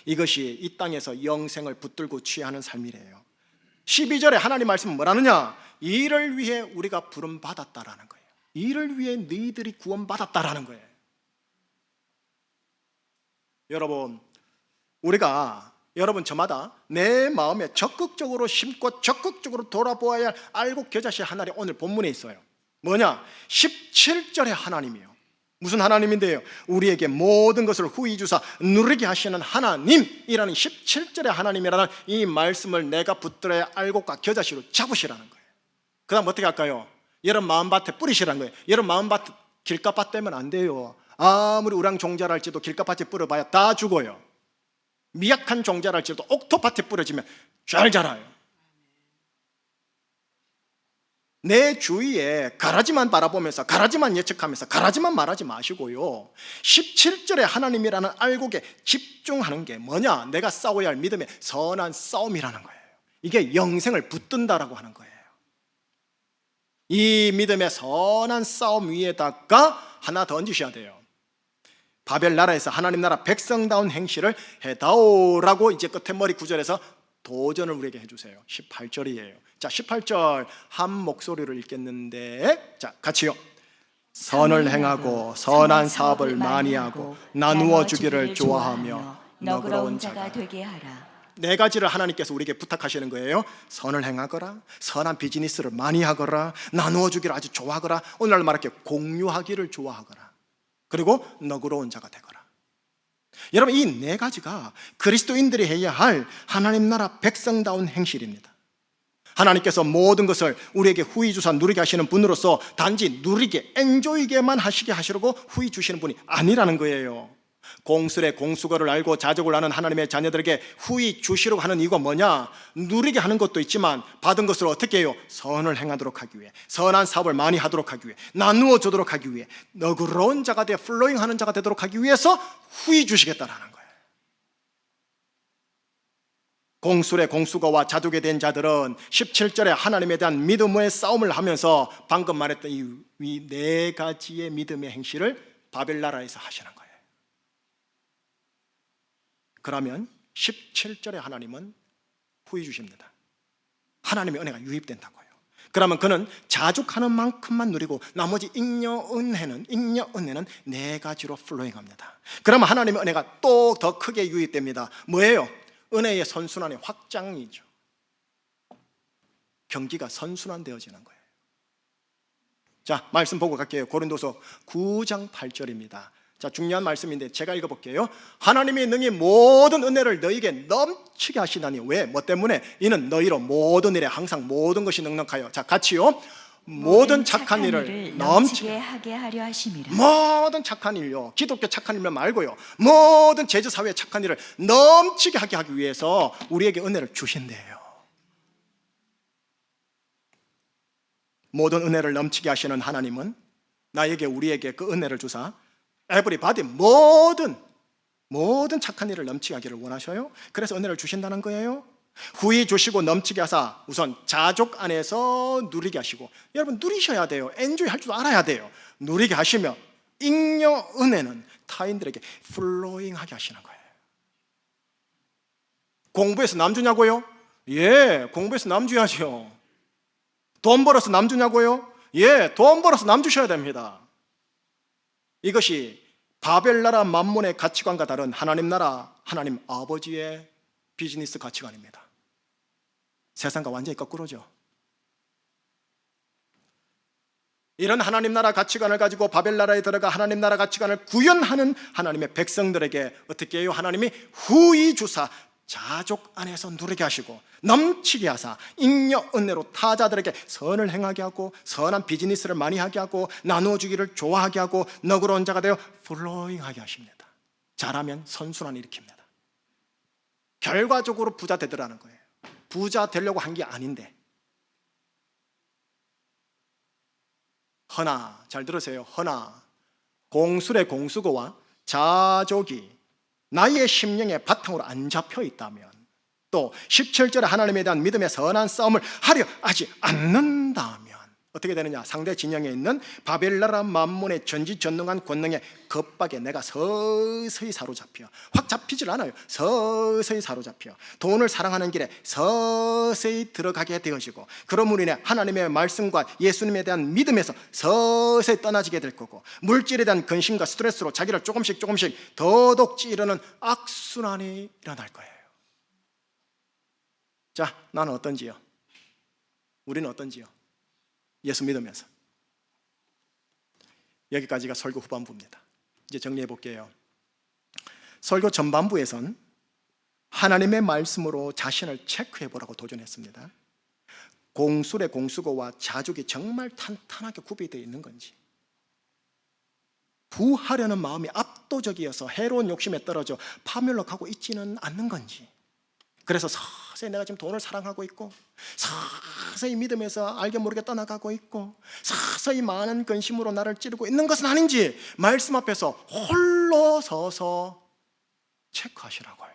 이것이 이 땅에서 영생을 붙들고 취하는 삶이래요. 12절에 하나님 말씀은 뭐라느냐? 이를 위해 우리가 부름받았다라는 거예요. 이를 위해 너희들이 구원받았다라는 거예요. 여러분 저마다 내 마음에 적극적으로 심고 적극적으로 돌아보아야 할 알고 겨자씨 하나님 오늘 본문에 있어요. 뭐냐? 17절의 하나님이요. 무슨 하나님인데요? 우리에게 모든 것을 후히 주사 누리게 하시는 하나님이라는 17절의 하나님이라는 이 말씀을 내가 붙들어야 알곡과 겨자씨로 잡으시라는 거예요. 그 다음 어떻게 할까요? 여러분 마음밭에 뿌리시라는 거예요. 여러분 마음밭 길가밭 되면 안 돼요. 아무리 우량종자랄지도 길가밭에 뿌려봐야 다 죽어요. 미약한 종자랄지도 옥토밭에 뿌려지면 잘 자라요. 내 주위에 가라지만 바라보면서 가라지만 예측하면서 가라지만 말하지 마시고요, 17절의 하나님이라는 알곡에 집중하는 게 뭐냐? 내가 싸워야 할 믿음의 선한 싸움이라는 거예요. 이게 영생을 붙든다라고 하는 거예요. 이 믿음의 선한 싸움 위에다가 하나 더 얹으셔야 돼요. 바벨 나라에서 하나님 나라 백성다운 행실을 해다오라고 이제 끝에 머리 구절에서 도전을 우리에게 해주세요. 18절이에요. 자, 18절 한 목소리로 읽겠는데, 자, 같이요. 선을 행하고 선한 사업을 많이 하고 나누어 주기를 좋아하며 너그러운 자가 되게 하라. 네 가지를 하나님께서 우리에게 부탁하시는 거예요. 선을 행하거라, 선한 비즈니스를 많이 하거라, 나누어 주기를 아주 좋아하거라, 오늘날 말할게 공유하기를 좋아하거라, 그리고 너그러운 자가 되거라. 여러분, 이 네 가지가 그리스도인들이 해야 할 하나님 나라 백성다운 행실입니다. 하나님께서 모든 것을 우리에게 후히 주사 누리게 하시는 분으로서 단지 누리게, 엔조이게만 하시게 하시려고 후히 주시는 분이 아니라는 거예요. 공술의 공수거를 알고 자족을 하는 하나님의 자녀들에게 후히 주시려고 하는 이유가 뭐냐? 누리게 하는 것도 있지만 받은 것을 어떻게 해요? 선을 행하도록 하기 위해, 선한 사업을 많이 하도록 하기 위해, 나누어 주도록 하기 위해, 너그러운 자가 돼 플로잉하는 자가 되도록 하기 위해서 후히 주시겠다라는 거예요. 공술의 공수거와 자족에 된 자들은 17절에 하나님에 대한 믿음의 싸움을 하면서 방금 말했던 이 네 가지의 믿음의 행실을 바벨 나라에서 하시는 거예요. 그러면 17절에 하나님은 후히 주십니다. 하나님의 은혜가 유입된다고요. 그러면 그는 자족하는 만큼만 누리고 나머지 잉여 은혜는 네 가지로 플로잉합니다. 그러면 하나님의 은혜가 또 더 크게 유입됩니다. 뭐예요? 은혜의 선순환의 확장이죠. 경기가 선순환되어지는 거예요. 자, 말씀 보고 갈게요. 고린도서 9장 8절입니다. 자, 중요한 말씀인데 제가 읽어볼게요. 하나님이 능히 모든 은혜를 너희에게 넘치게 하시나니. 왜? 뭐 때문에? 이는 너희로 모든 일에 항상 모든 것이 넉넉하여. 자, 같이요. 모든 착한 일을 넘치게 하게 하려 하심이라. 모든 착한 일요, 기독교 착한 일만 말고요, 모든 제주사회의 착한 일을 넘치게 하게 하기 위해서 우리에게 은혜를 주신대요. 모든 은혜를 넘치게 하시는 하나님은 나에게 우리에게 그 은혜를 주사 에브리바디 모든 착한 일을 넘치게 하기를 원하셔요. 그래서 은혜를 주신다는 거예요. 후히 주시고 넘치게 하사 우선 자족 안에서 누리게 하시고, 여러분 누리셔야 돼요. 엔조이 할 줄 알아야 돼요. 누리게 하시며 잉여 은혜는 타인들에게 플로잉하게 하시는 거예요. 공부해서 남 주냐고요? 예, 공부해서 남 줘야죠. 돈 벌어서 남 주냐고요? 예, 돈 벌어서 남 주셔야 됩니다. 이것이 바벨 나라 만몬의 가치관과 다른 하나님 나라 하나님 아버지의 비즈니스 가치관입니다. 세상과 완전히 거꾸로죠. 이런 하나님 나라 가치관을 가지고 바벨 나라에 들어가 하나님 나라 가치관을 구현하는 하나님의 백성들에게 어떻게 해요? 하나님이 후히 주사 자족 안에서 누리게 하시고 넘치게 하사 잉여 은혜로 타자들에게 선을 행하게 하고 선한 비즈니스를 많이 하게 하고 나누어 주기를 좋아하게 하고 너그러운 자가 되어 플로잉하게 하십니다. 잘하면 선순환을 일으킵니다. 결과적으로 부자 되더라는 거예요. 부자 되려고 한 게 아닌데. 허나, 잘 들으세요. 허나 공술의 공수고와 자족이 나의 심령의 바탕으로 안 잡혀 있다면, 또 17절에 하나님에 대한 믿음의 선한 싸움을 하려 하지 않는다면 어떻게 되느냐? 상대 진영에 있는 바벨나라 만몬의 전지전능한 권능에 겁박에 내가 서서히 사로잡혀, 확 잡히질 않아요. 서서히 사로잡혀 돈을 사랑하는 길에 서서히 들어가게 되어지고, 그러므로 인해 하나님의 말씀과 예수님에 대한 믿음에서 서서히 떠나지게 될 거고, 물질에 대한 근심과 스트레스로 자기를 조금씩 더덕 찌르는 악순환이 일어날 거예요. 자, 나는 어떤지요? 우리는 어떤지요? 예수 믿으면서. 여기까지가 설교 후반부입니다. 이제 정리해 볼게요. 설교 전반부에선 하나님의 말씀으로 자신을 체크해 보라고 도전했습니다. 공술의 공수고와 자족이 정말 탄탄하게 구비되어 있는 건지, 부하려는 마음이 압도적이어서 해로운 욕심에 떨어져 파멸로 가고 있지는 않는 건지, 그래서 서서히 내가 지금 돈을 사랑하고 있고 서서히 믿음에서 알게 모르게 떠나가고 있고 서서히 많은 근심으로 나를 찌르고 있는 것은 아닌지 말씀 앞에서 홀로 서서 체크하시라고요.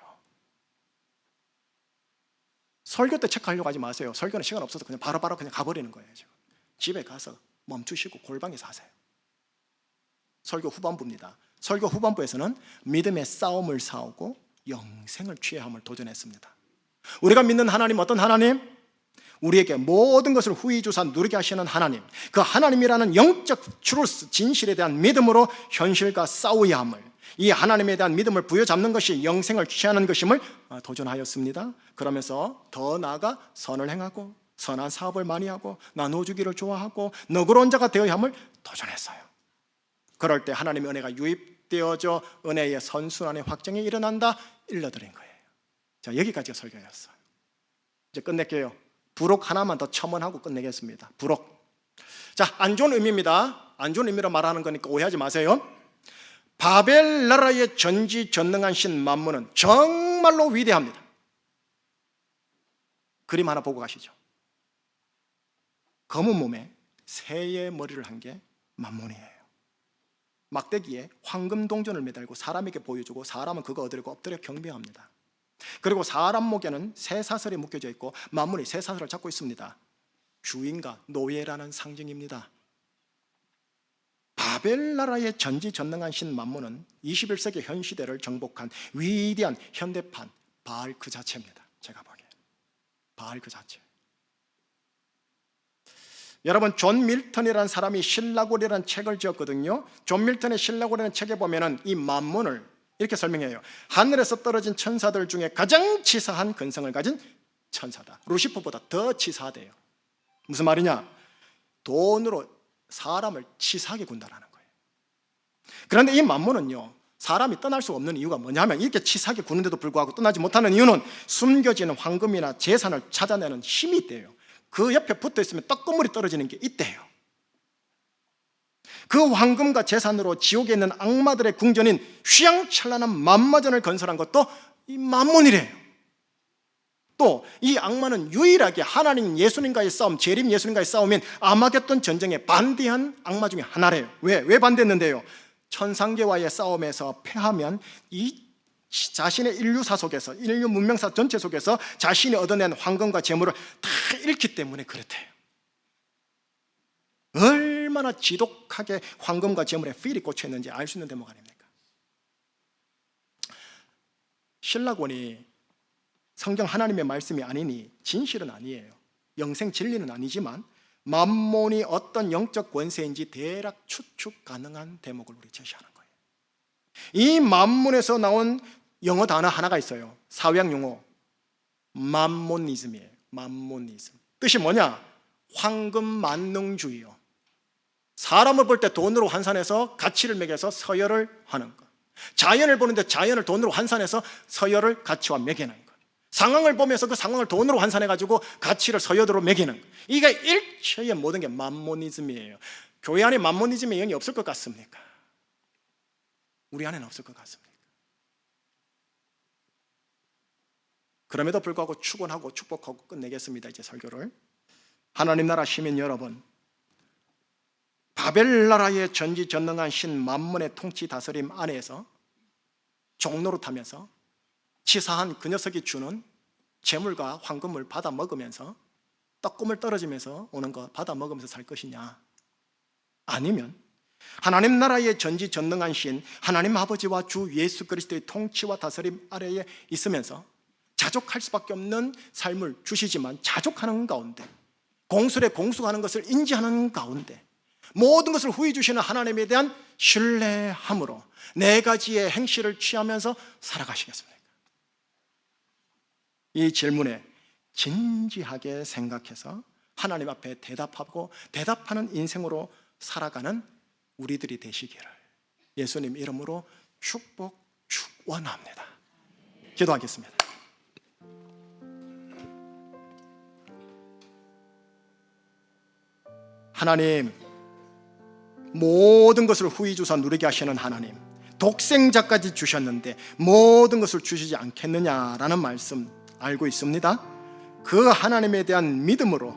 설교 때 체크하려고 하지 마세요. 설교는 시간 없어서 그냥 바로바로 그냥 가버리는 거예요. 지금 집에 가서 멈추시고 골방에서 하세요. 설교 후반부입니다. 설교 후반부에서는 믿음의 싸움을 싸우고 영생을 취해야 함을 도전했습니다. 우리가 믿는 하나님, 어떤 하나님? 우리에게 모든 것을 후히 주사 누리게 하시는 하나님, 그 하나님이라는 영적 트루스, 진실에 대한 믿음으로 현실과 싸워야 함을, 이 하나님에 대한 믿음을 부여잡는 것이 영생을 취하는 것임을 도전하였습니다. 그러면서 더 나아가 선을 행하고 선한 사업을 많이 하고 나눠주기를 좋아하고 너그러운 자가 되어야 함을 도전했어요. 그럴 때 하나님의 은혜가 유입되어져 은혜의 선순환의 확정이 일어난다, 일러드린 거예요. 자, 여기까지가 설교였어요. 이제 끝낼게요. 부록 하나만 더 첨언하고 끝내겠습니다. 부록. 자, 안 좋은 의미입니다. 안 좋은 의미로 말하는 거니까 오해하지 마세요. 바벨 나라의 전지전능한 신 만몬은 정말로 위대합니다. 그림 하나 보고 가시죠. 검은 몸에 새의 머리를 한 게 만몬이에요. 막대기에 황금 동전을 매달고 사람에게 보여주고 사람은 그거 얻으려고 엎드려 경배합니다. 그리고 사람 목에는 쇠사슬이 묶여져 있고 만문이 쇠사슬을 잡고 있습니다. 주인과 노예라는 상징입니다. 바벨나라의 전지전능한 신 만문은 21세기 현 시대를 정복한 위대한 현대판 바알 그 자체입니다. 제가 보기에 바알 그 자체. 여러분, 존 밀턴이라는 사람이 신라골이라는 책을 지었거든요. 존 밀턴의 신라골이라는 책에 보면은 이 만문을 이렇게 설명해요. 하늘에서 떨어진 천사들 중에 가장 치사한 근성을 가진 천사다. 루시퍼보다 더 치사하대요. 무슨 말이냐? 돈으로 사람을 치사하게 군다라는 거예요. 그런데 이 만문은요, 사람이 떠날 수 없는 이유가 뭐냐면, 이렇게 치사하게 구는데도 불구하고 떠나지 못하는 이유는 숨겨지는 황금이나 재산을 찾아내는 힘이 있대요. 그 옆에 붙어 있으면 떡고물이 떨어지는 게 있대요. 그 황금과 재산으로 지옥에 있는 악마들의 궁전인 휘황찬란한 만마전을 건설한 것도 이 만문이래요. 또 이 악마는 유일하게 하나님 예수님과의 싸움, 재림 예수님과의 싸움인 아마겟돈 전쟁에 반대한 악마 중에 하나래요. 왜 반대했는데요? 천상계와의 싸움에서 패하면 이 자신의 인류사 속에서, 인류 문명사 전체 속에서 자신이 얻어낸 황금과 재물을 다 잃기 때문에 그렇대요. 얼마나 지독하게 황금과 재물에 필이 꽂혀 있는지 알 수 있는 대목 아닙니까? 신라권이 성경 하나님의 말씀이 아니니 진실은 아니에요. 영생 진리는 아니지만 만몬이 어떤 영적 권세인지 대략 추측 가능한 대목을 우리 제시하는 거예요. 이 만문에서 나온 영어 단어 하나가 있어요. 사회학 용어 만모니즘이에요. 만모니즘. 뜻이 뭐냐? 황금 만능주의요. 사람을 볼 때 돈으로 환산해서 가치를 매겨서 서열을 하는 것. 자연을 보는데 자연을 돈으로 환산해서 서열을 가치와 매기는 것. 상황을 보면서 그 상황을 돈으로 환산해가지고 가치를 서열로 매기는 것. 이게 일체의 모든 게 만모니즘이에요. 교회 안에 만모니즘의 영이 없을 것 같습니까? 우리 안에는 없을 것 같습니까? 그럼에도 불구하고 축원하고 축복하고 끝내겠습니다. 이제 설교를. 하나님 나라 시민 여러분, 바벨나라의 전지전능한 신 만문의 통치 다스림 안에서 종로로 타면서 치사한 그 녀석이 주는 재물과 황금을 받아 먹으면서 떡고물 떨어지면서 오는 거 받아 먹으면서 살 것이냐? 아니면 하나님 나라의 전지전능한 신 하나님 아버지와 주 예수 그리스도의 통치와 다스림 아래에 있으면서 자족할 수밖에 없는 삶을 주시지만 자족하는 가운데, 공술에 공수하는 것을 인지하는 가운데 모든 것을 후히 주시는 하나님에 대한 신뢰함으로 네 가지의 행실을 취하면서 살아가시겠습니까? 이 질문에 진지하게 생각해서 하나님 앞에 대답하고 대답하는 인생으로 살아가는 우리들이 되시기를 예수님 이름으로 축원합니다. 기도하겠습니다. 하나님, 모든 것을 후히 주사 누리게 하시는 하나님, 독생자까지 주셨는데 모든 것을 주시지 않겠느냐라는 말씀 알고 있습니다. 그 하나님에 대한 믿음으로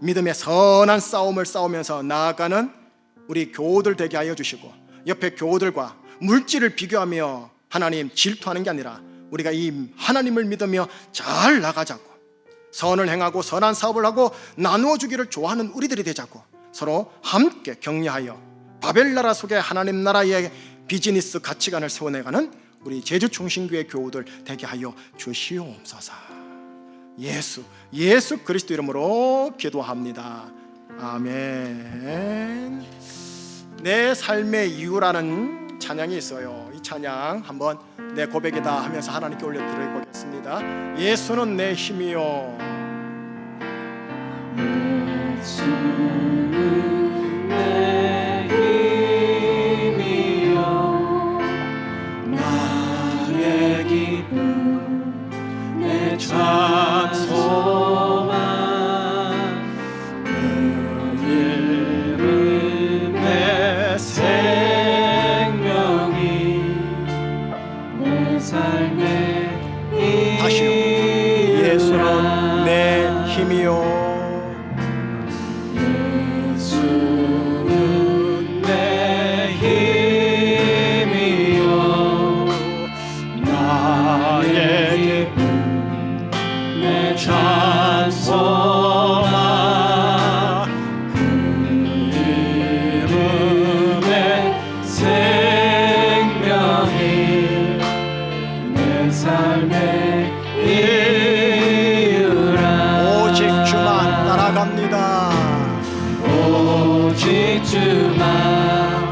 믿음의 선한 싸움을 싸우면서 나아가는 우리 교우들 되게 하여 주시고, 옆에 교우들과 물질을 비교하며 하나님 질투하는 게 아니라 우리가 이 하나님을 믿으며 잘 나가자고, 선을 행하고 선한 사업을 하고 나누어 주기를 좋아하는 우리들이 되자고 서로 함께 격려하여 바벨나라 속의 하나님 나라의 비즈니스 가치관을 세워내가는 우리 제주충신교회 교우들 되게 하여 주시옵소서. 예수 그리스도 이름으로 기도합니다. 아멘. 내 삶의 이유라는 찬양이 있어요. 이 찬양 한번 내 고백이다 하면서 하나님께 올려드려보겠습니다. 예수는 내 힘이요, 예수는 내 힘이요, 나의 기쁨, 내 찬송함, 그 이름 내 생명이, 내 삶의 힘이라. 다시요. 예수는 내 힘이요, 나의 기쁨, 내 삶의 이유라. 오직 주만 따라갑니다. 오직 주만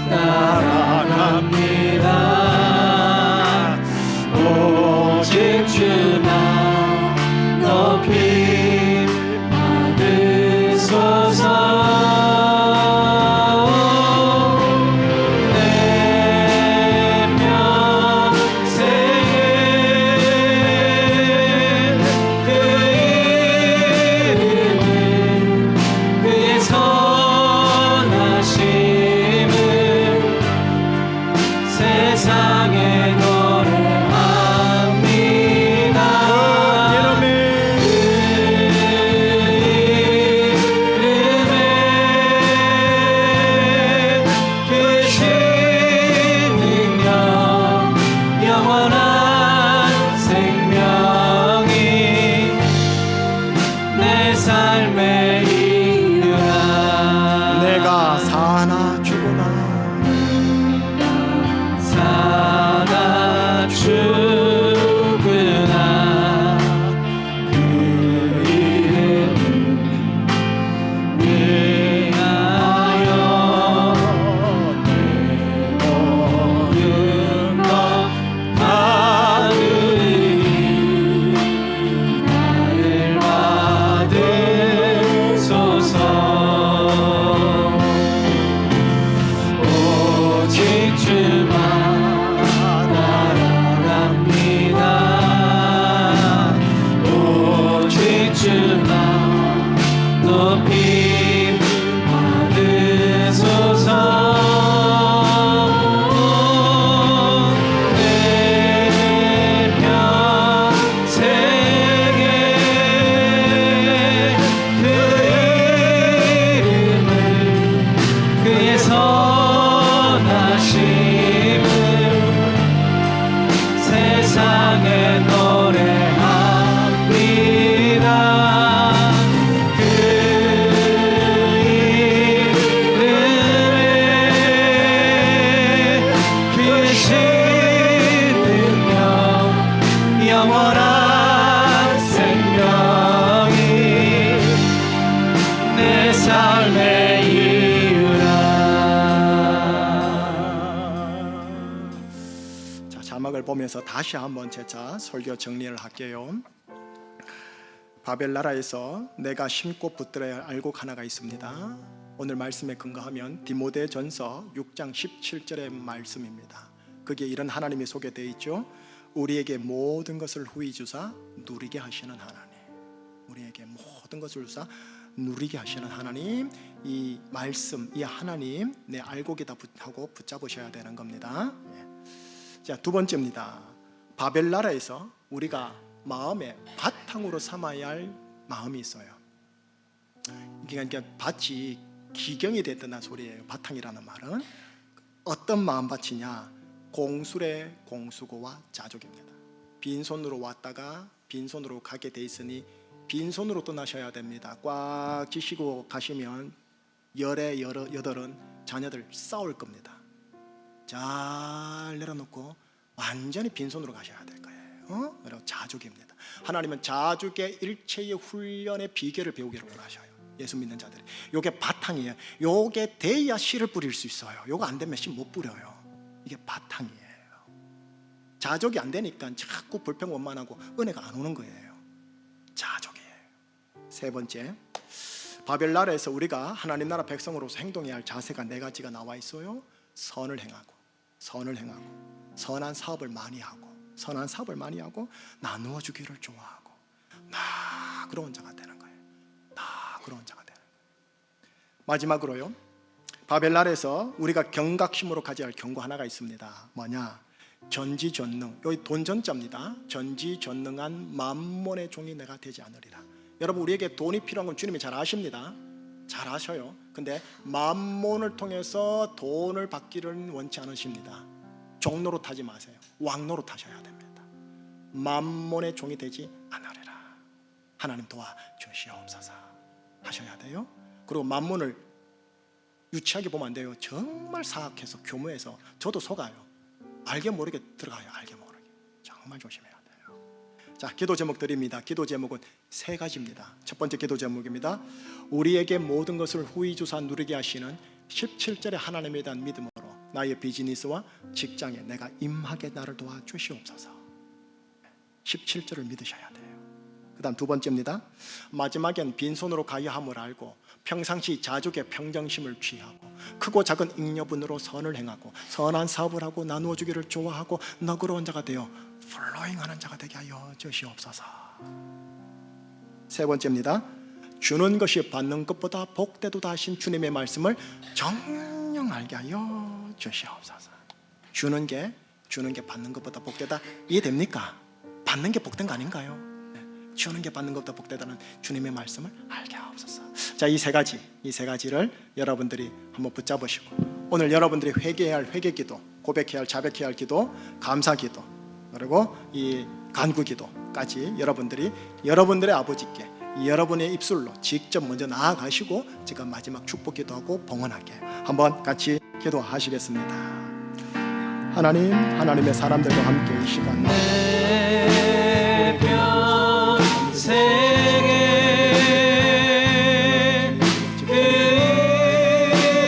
따라갑니다. 오직 주만 높이 받으소서. 세상에 노래합니다. 그 능력 영원한 생명이 내 삶의 이유라. 내가 사나 죽으나 사나 죽으나 그 이름을 위하여 내 모든 것 받으리. 나를 받으소서. 오직 주만 따라갑니다. 오직 주만 높이 받으소서. 내 평생에 그 이름을 그의 선하심을 세상에 노래합니다. 그 이름에 크신 능력 영원한 생명이 내 삶의 이유라. 자, 자막을 보면서 다시 한번 재차 설교 정리를 할게요. 바벨나라에서 내가 심고 붙들어야 할 알곡 하나가 있습니다. 오늘 말씀에 근거하면 디모데전서 6장 17절의 말씀입니다. 거기에 이런 하나님이 소개되어 있죠. 우리에게 모든 것을 후히 주사 누리게 하시는 하나님. 우리에게 모든 것을 주사 누리게 하시는 하나님. 이 말씀, 이 하나님 내 알곡이다 하고 붙잡으셔야 되는 겁니다. 자, 두 번째입니다. 바벨나라에서 우리가 마음의 바탕으로 삼아야 할 마음이 있어요. 그러니까 밭이 기경이 됐다는 소리예요. 바탕이라는 말은 어떤 마음밭이냐? 공술의 공수고와 자족입니다. 빈손으로 왔다가 빈손으로 가게 돼 있으니 빈손으로 떠나셔야 됩니다. 꽉 쥐시고 가시면 열의 여덟은 자녀들 싸울 겁니다. 잘 내려놓고 완전히 빈손으로 가셔야 될 거예요. 그리고 자족입니다. 하나님은 자족의 일체의 훈련의 비결을 배우기를 원하셔요. 예수 믿는 자들이. 요게 바탕이에요. 요게 돼야 씨를 뿌릴 수 있어요. 요거 안 되면 씨 못 뿌려요. 이게 바탕이에요. 자족이 안 되니까 자꾸 불평원만하고 은혜가 안 오는 거예요. 자족이에요. 세 번째, 바벨나라에서 우리가 하나님 나라 백성으로서 행동해야 할 자세가 네 가지가 나와 있어요. 선을 행하고 선한 사업을 많이 하고 나누어 주기를 좋아하고 그런 자가 되는 거예요. 그런 자가 되는 거예요. 마지막으로요, 바벨나라에서 우리가 경각심으로 가져야 할 경고 하나가 있습니다. 뭐냐? 전지전능. 여기 돈전자입니다. 전지전능한 만몬의 종이 내가 되지 않으리라. 여러분, 우리에게 돈이 필요한 건 주님이 잘 아십니다. 잘 아셔요. 근데 만몬을 통해서 돈을 받기를 원치 않으십니다. 종로로 타지 마세요. 왕로로 타셔야 됩니다. 만몬의 종이 되지 않으리라. 하나님 도와주시옵소서 하셔야 돼요. 그리고 만몬을 유치하게 보면 안 돼요. 정말 사악해서 교묘해서 저도 속아요. 알게 모르게 들어가요. 알게 모르게. 정말 정말 조심해야 돼요. 자, 기도 제목 드립니다. 기도 제목은 3가지입니다. 첫 번째 기도 제목입니다. 우리에게 모든 것을 후히 주사 누리게 하시는 17절의 하나님에 대한 믿음으로 나의 비즈니스와 직장에 내가 임하게 나를 도와주시옵소서. 17절을 믿으셔야 돼요. 그 다음 2번째입니다. 마지막엔 빈손으로 가야 함을 알고 평상시 자족의 평정심을 취하고 크고 작은 잉여분으로 선을 행하고 선한 사업을 하고 나누어 주기를 좋아하고 너그러운 자가 되어 플로잉하는 자가 되게 하여 주시옵소서. 3번째입니다. 주는 것이 받는 것보다 복되도다 하신 주님의 말씀을 정녕 알게 하여 주시옵소서. 주는 게 받는 것보다 복되다. 이해됩니까? 받는 게 복된 거 아닌가요? 주는 게 받는 것보다 복되다는 주님의 말씀을 알게 하옵소서. 자, 이 세 가지를 여러분들이 한번 붙잡으시고 오늘 여러분들이 회개해야 할 회개기도, 고백해야 할 자백해야 할 기도, 감사기도, 그리고 이 간구기도까지 여러분들의 아버지께 여러분의 입술로 직접 먼저 나아가시고 제가 마지막 축복기도하고 봉헌하게 한번 같이 기도하시겠습니다. 하나님, 하나님의 사람들과 함께 이 시간 내 평생에 그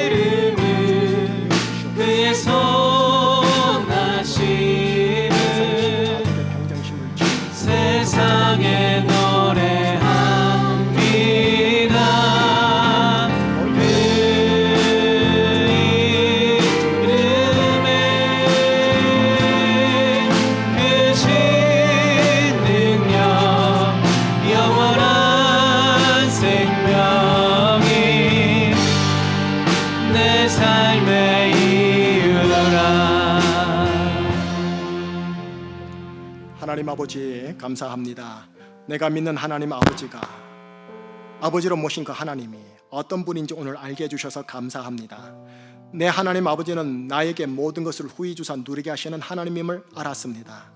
이름을 그의 선하심을 세상에 노래합니다. 그 이름에 크신 능력 영원한 생명이 내 삶의 이유라. 하나님 아버지 감사합니다. 내가 믿는 하나님 아버지로 모신 그 하나님이 어떤 분인지 오늘 알게 해주셔서 감사합니다. 내 하나님 아버지는 나에게 모든 것을 후히 주사 누리게 하시는 하나님임을 알았습니다.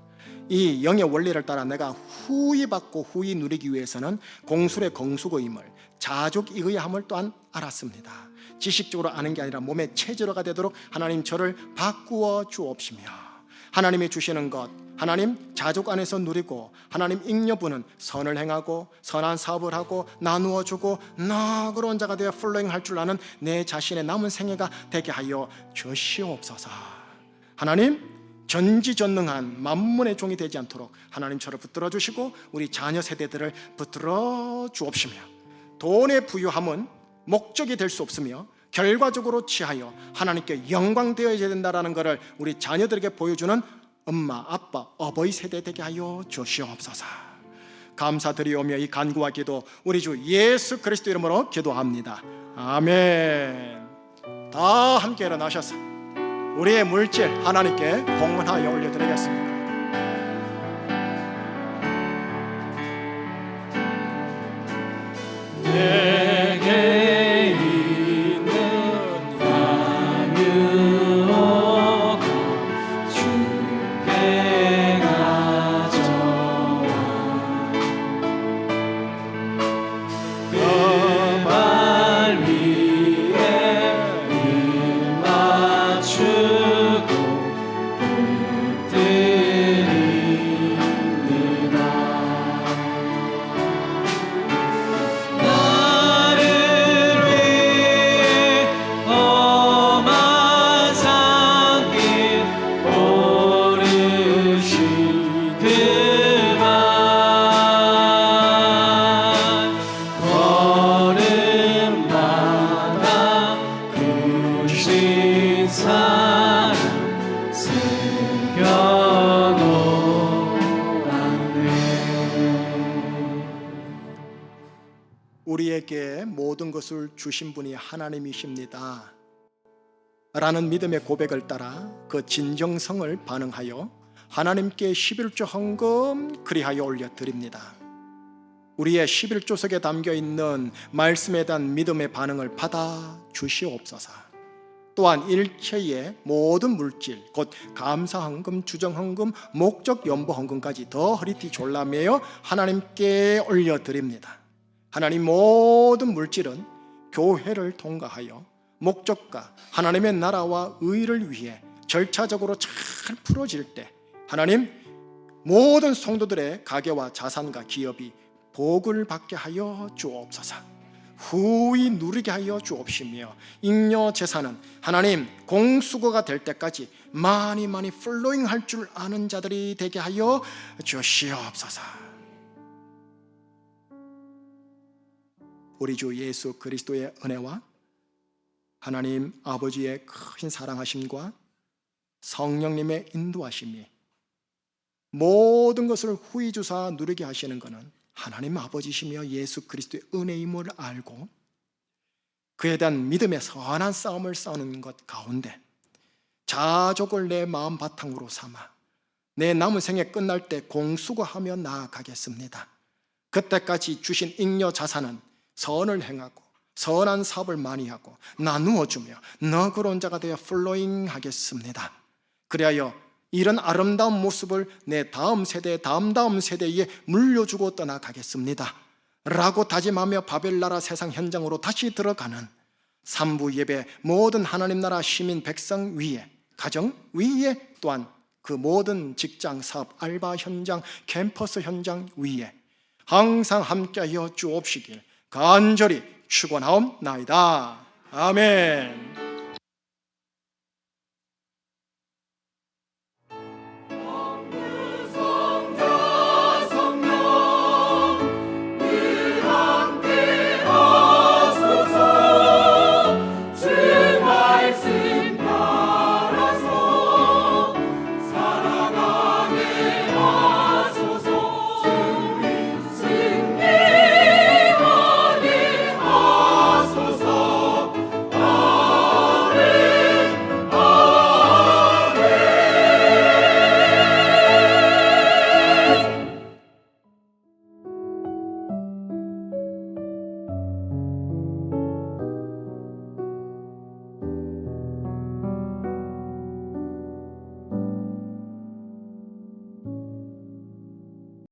이 영의 원리를 따라 내가 후히 받고 후히 누리기 위해서는 공술의 공수고임을, 자족이어야 함을 또한 알았습니다. 지식적으로 아는 게 아니라 몸의 체질화가 되도록 하나님 저를 바꾸어 주옵시며, 하나님이 주시는 것 하나님 자족 안에서 누리고 하나님 잉여부는 선을 행하고 선한 사업을 하고 나누어 주고 너그러운 자가 되어 플로잉할 줄 아는 내 자신의 남은 생애가 되게 하여 주시옵소서. 하나님 전지전능한 만문의 종이 되지 않도록 하나님 저를 붙들어 주시고 우리 자녀 세대들을 붙들어 주옵시며, 돈의 부유함은 목적이 될 수 없으며 결과적으로 취하여 하나님께 영광되어야 된다라는 것을 우리 자녀들에게 보여주는 엄마, 아빠, 어버이 세대 되게 하여 주시옵소서. 감사드리오며 이 간구와 기도 우리 주 예수 그리스도 이름으로 기도합니다. 아멘. 다 함께 일어나셔서 우리의 물질 하나님께 봉헌하여 올려드리겠습니다. 내게 있는 양육과 주께 가져와 그 말 위에 일 맞추고 붙들립니다. 나를 위해 험한 산길 오르신 그만 걸음마다 크신 사랑 새겨놓았네. 우리에게 모든 것을 주신 분이 하나님이십니다 라는 믿음의 고백을 따라 그 진정성을 반응하여 하나님께 11조 헌금 그리하여 올려드립니다. 우리의 11조석에 담겨있는 말씀에 대한 믿음의 반응을 받아 주시옵소서. 또한 일체의 모든 물질 곧 감사헌금, 주정헌금, 목적연보헌금까지 더 허리띠 졸라매어 하나님께 올려드립니다. 하나님 모든 물질은 교회를 통과하여 목적과 하나님의 나라와 의를 위해 절차적으로 잘 풀어질 때 하나님 모든 성도들의 가게와 자산과 기업이 복을 받게 하여 주옵소서. 후히 누리게 하여 주옵시며 잉여 재산은 하나님 공수거가 될 때까지 많이 플로잉 할 줄 아는 자들이 되게 하여 주시옵소서. 우리 주 예수 그리스도의 은혜와 하나님 아버지의 큰 사랑하심과 성령님의 인도하심이 모든 것을 후히 주사 누리게 하시는 것은 하나님 아버지시며 예수 그리스도의 은혜임을 알고 그에 대한 믿음의 선한 싸움을 싸우는 것 가운데 자족을 내 마음 바탕으로 삼아 내 남은 생애 끝날 때 공수거하며 나아가겠습니다. 그때까지 주신 잉여 자산은 선을 행하고 선한 사업을 많이 하고 나누어주며 너그러운 자가 되어 플로잉 하겠습니다. 그리하여 이런 아름다운 모습을 내 다음 세대 다음 세대에 물려주고 떠나가겠습니다 라고 다짐하며 바벨나라 세상 현장으로 다시 들어가는 삼부 예배 모든 하나님 나라 시민 백성 위에 가정 위에 또한 그 모든 직장 사업 알바 현장 캠퍼스 현장 위에 항상 함께하여 주옵시길 간절히 축원하옵나이다. 아멘.